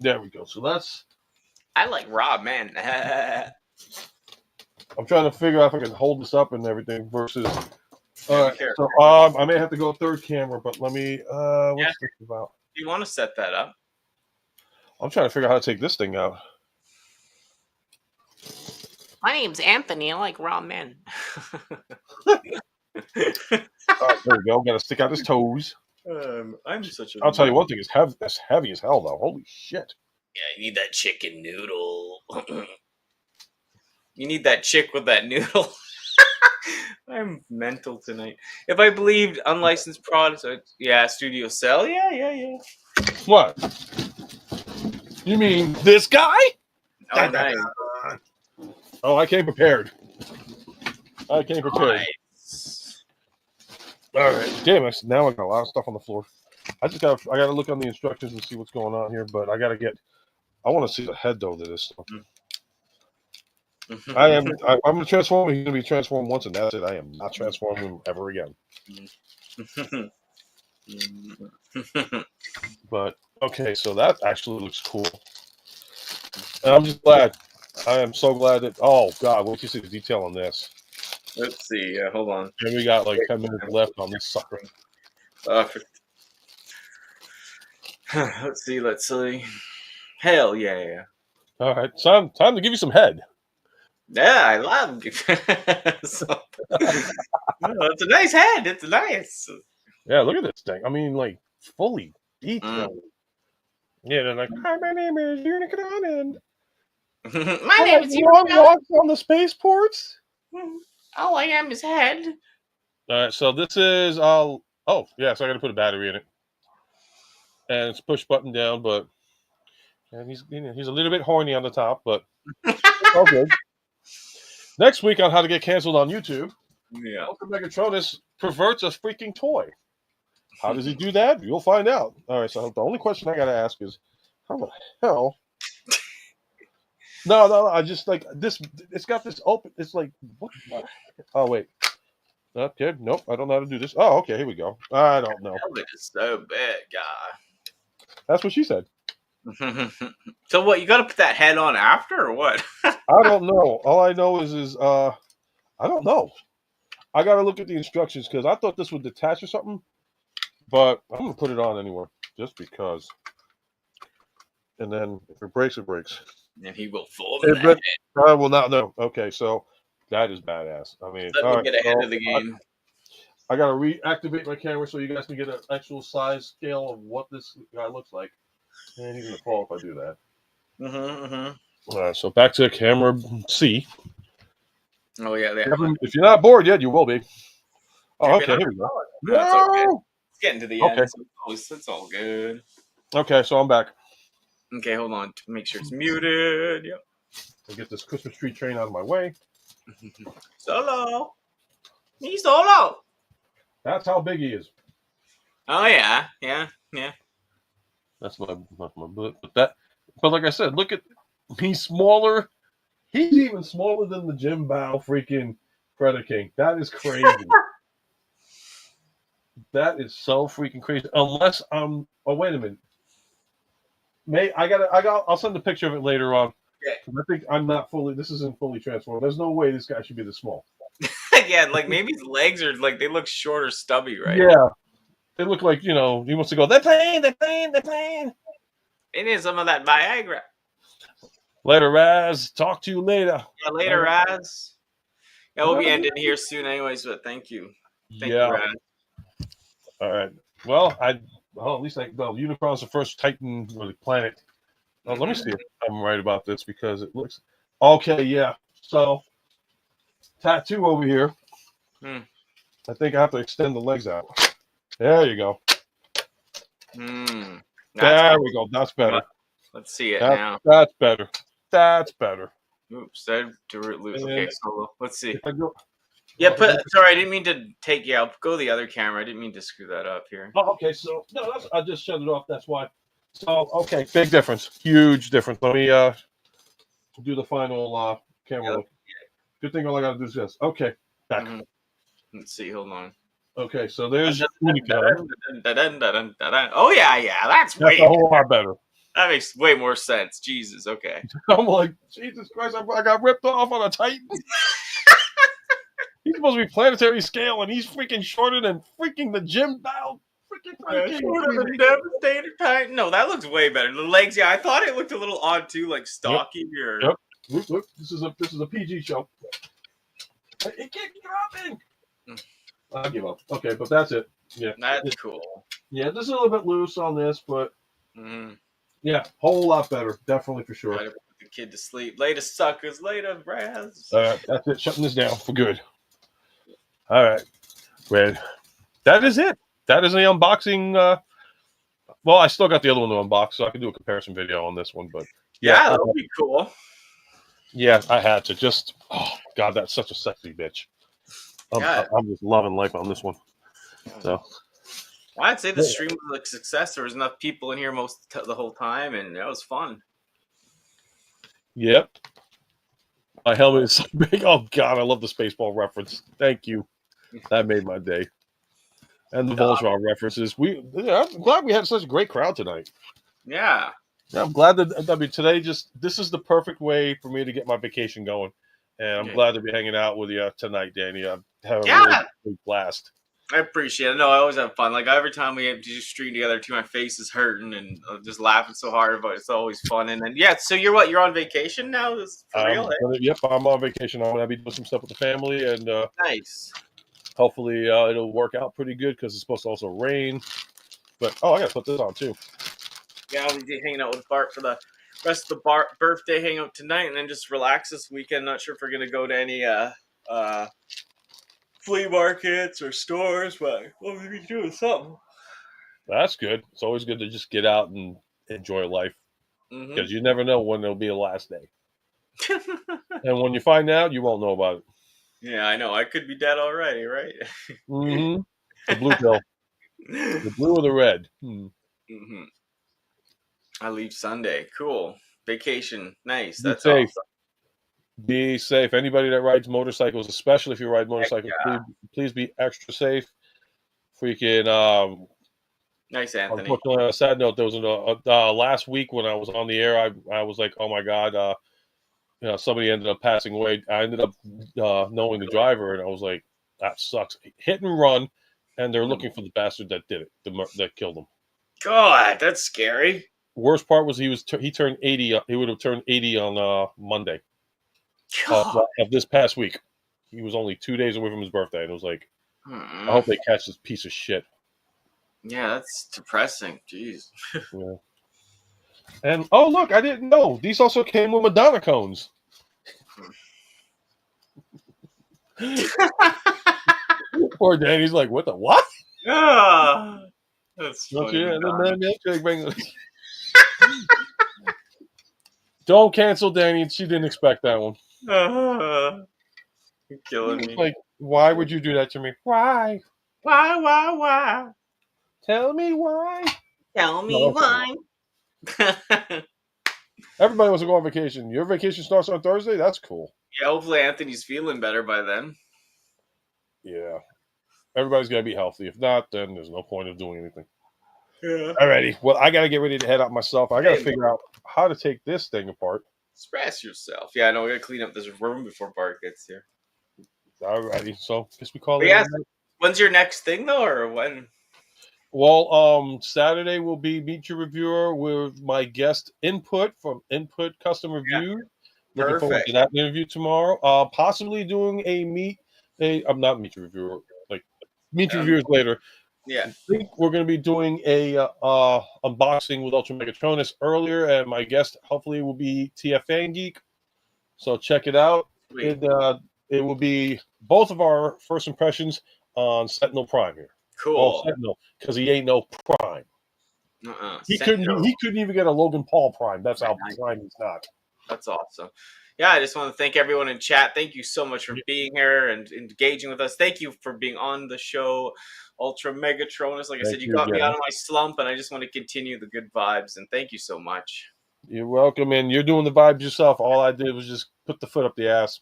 There we go. So that's. I like Rob, man. I'm trying to figure out if I can hold this up and everything versus. All right, so I may have to go third camera, but let me. What's this about? Do you want to set that up? I'm trying to figure out how to take this thing out. My name's Anthony. I like raw men. All right, there we go. Got to stick out his toes. I'm such a. I'll tell you one thing: it's heavy as hell, though. Holy shit! Yeah, you need that chicken noodle. You need that chick with that noodle. I'm mental tonight. If I believed unlicensed products, studio sell. Yeah. What? You mean this guy? Oh, nice. Oh, I came prepared. Nice. All right. Damn it. Now I got a lot of stuff on the floor. I gotta look on the instructions and see what's going on here, but I want to see the head though to this stuff. I'm gonna transform him. He's gonna be transformed once and that's it. I am not transforming him ever again. But okay, so that actually looks cool. And I'm just glad. I am so glad that wait till you see the detail on this. Let's see. Hold on. And we got like 10 minutes left on this sucker. Let's see. Hell yeah. All right, time to give you some head. Yeah, I love it. It's a nice head. It's nice. Yeah, look at this thing. I mean, like fully detailed. Yeah, they're like, hi, my name is Unicron, and my name is Unicron. Walks on the spaceports. All I am is head. All right, so this is so I got to put a battery in it, and it's push button down, and he's a little bit horny on the top, but all good. Next week on How to Get Canceled on YouTube, UltraMegatronus perverts a freaking toy. How does he do that? You'll find out. All right. So the only question I got to ask is, how the hell? No. I just like this. It's got this open. It's like what? Oh wait. Okay. Nope. I don't know how to do this. Oh, okay. Here we go. I don't know. Helmet is so big, That's what she said. guy. So what? You got to put that head on after, or what? I don't know. All I know is I don't know. I got to look at the instructions because I thought this would detach or something, but I'm gonna put it on anyway, just because. And then if it breaks, it breaks. And he will fall. I will not know. Okay, so that is badass. I mean, Let all me right, get ahead so of the game. I got to reactivate my camera so you guys can get an actual size scale of what this guy looks like. And he's gonna fall if I do that. All right, so back to camera C. Oh yeah, If you're not bored yet, you will be. Oh, If you're okay, here we go. No, it's okay. No! It's getting to the Okay. end. So it's all good. Okay, so I'm back. Okay, hold on to make sure it's muted. Yep. I'll get this Christmas tree train out of my way. Solo. Me solo. That's how big he is. Oh yeah. That's my but like I said, look at he's smaller. He's even smaller than the Jim Bow freaking Predator King. That is crazy. That is so freaking crazy. Unless oh wait a minute. I'll send a picture of it later on. Yeah. I think I'm not fully. This isn't fully transformed. There's no way this guy should be this small. Yeah, like maybe his legs are like they look short or stubby, right? Yeah, they look like he wants to go. They're playing. It is some of that Viagra. Later, Raz. Talk to you later. Yeah, later, Raz. Yeah, we'll be ending here soon, anyways. But thank you. Thank you, Raz. All right. Well, at least Unicron's the first Titan planet. Let me see if I'm right about this because it looks okay. Yeah. So tattoo over here. I think I have to extend the legs out. There you go. There we go. That's better. Let's see it now. That's better. That's better. Oops, that did loose. Okay, so let's see. Yeah, sorry, I didn't mean to take you out. Go to the other camera. I didn't mean to screw that up here. Oh, okay. So no, I just shut it off. That's why. So okay, big difference, huge difference. Let me do the final camera look. Good thing all I got to do is this. Okay, back. Let's see. Hold on. Okay, so there's. Oh yeah, that's a whole lot better. That makes way more sense. Jesus. Okay. I'm like, Jesus Christ! I got ripped off on a Titan. He's supposed to be planetary scale, and he's freaking shorter than freaking the Jim Bow. Devastator Titan. No, that looks way better. The legs, yeah, I thought it looked a little odd too, like stocky. Yep. Look, this is a PG show. It can't keep dropping. I give up. Okay, but that's it. Yeah, that's cool. Yeah, this is a little bit loose on this, but yeah, whole lot better, definitely for sure. Try to put the kid to sleep. Later, suckers. Later, Raz. All right, that's it. Shutting this down for good. All right, Red. That is it. That is the unboxing. Well, I still got the other one to unbox, so I can do a comparison video on this one. But yeah, that would be cool. Yeah, I had to. Just God, that's such a sexy bitch. I'm just loving life on this one. So I'd say the stream was a success. There was enough people in here the whole time, and that was fun. Yep. My helmet is so big. Oh God, I love the Spaceball reference. Thank you. That made my day. And the Voltron references. I'm glad we had such a great crowd tonight. Yeah. I'm glad that today this is the perfect way for me to get my vacation going. And I'm glad to be hanging out with you tonight, Danny. I'm having a really great blast. I appreciate it. No, I always have fun. Like every time we do stream together, too, my face is hurting and I'm just laughing so hard, but it's always fun. And then so you're on vacation now? For real? Yep, I'm on vacation. I'm gonna be doing some stuff with the family, and nice. Hopefully it'll work out pretty good because it's supposed to also rain. But I gotta put this on too. Yeah, I'll be hanging out with Bart for the rest of the birthday hangout tonight, and then just relax this weekend. Not sure if we're gonna go to any flea markets or stores, but we'll be doing something. That's good. It's always good to just get out and enjoy life because you never know when it'll be the last day. And when you find out, you won't know about it. Yeah, I know. I could be dead already, right? The blue pill. The blue or the red? Mm-hmm. I leave Sunday. Cool. Vacation. Nice. Be That's safe. awesome. Be safe. Anybody that rides motorcycles, especially if you ride motorcycles, yeah. please be extra safe. Freaking. Nice, Anthony. Unfortunately, on a sad note, there was last week when I was on the air, I was like, oh my god, somebody ended up passing away. I ended up knowing the driver, and I was like, that sucks. Hit and run, and they're looking for the bastard that did it, that killed him. God, that's scary. Worst part was he turned 80. He would have turned 80 on Monday of this past week. He was only 2 days away from his birthday, and it was like, I hope they catch this piece of shit. Yeah, that's depressing. Jeez. Yeah. And oh look, I didn't know these also came with Madonna cones. Poor Danny's like, what the what? That's funny. Don't cancel Danny. She didn't expect that one. You're killing me. Like, why would you do that to me? Why? Why? Tell me why. Tell me why. Everybody wants to go on vacation. Your vacation starts on Thursday? That's cool. Yeah, hopefully Anthony's feeling better by then. Yeah. Everybody's got to be healthy. If not, then there's no point of doing anything. Yeah. Alrighty. Well, I got to get ready to head out myself. I got to figure out how to take this thing apart. Express yourself. Yeah, I know. We got to clean up this room before Bart gets here. Alrighty. So, guess we call it. Yeah. When's your next thing, though, or when? Well, Saturday will be Meet Your Reviewer with my guest Input from Input Custom Review. Yeah. Looking forward to that interview tomorrow. Possibly doing I'm not Meet Your Reviewer, like Meet Your Reviewers later. Yeah. I think we're going to be doing a unboxing with UltraMegatronus earlier, and my guest hopefully will be TF Geek. So check it out. It will be both of our first impressions on Sentinel Prime here. Cool. Sentinel, because he ain't no Prime. He couldn't even get a Logan Paul Prime. That's how Prime he's not. That's awesome. Yeah, I just want to thank everyone in chat. Thank you so much for being here and engaging with us. Thank you for being on the show, UltraMegatronus. Like I said, you got me out of my slump, and I just want to continue the good vibes. And thank you so much. You're welcome, and you're doing the vibes yourself. All I did was just put the foot up the ass.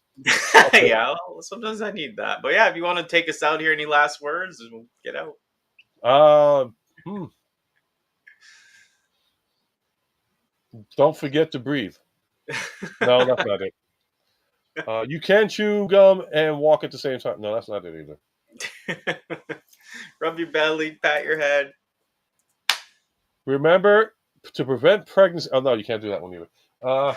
Yeah, well, sometimes I need that. But yeah, if you want to take us out here, any last words, we'll get out. Don't forget to breathe. No, that's not it. You can chew gum and walk at the same time. No, that's not it either. Rub your belly, pat your head. Remember to prevent pregnancy. Oh no, you can't do that one either. All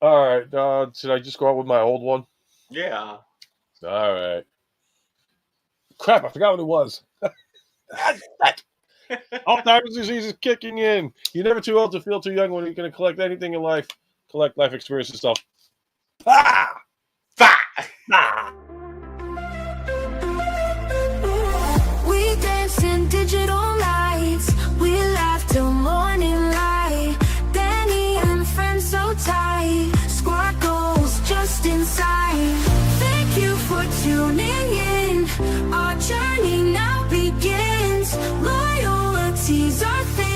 right. Should I just go out with my old one? Yeah. All right. Crap! I forgot what it was. Alzheimer's disease is kicking in. You're never too old to feel too young when you're going to collect anything in life. Collect life experiences stuff. Ah! Ah! We dance in digital lights. We laugh till morning light. Danny and friends so tight. Sparkles just inside. Thank you for tuning in. Our journey now begins. Loyalty's our thing.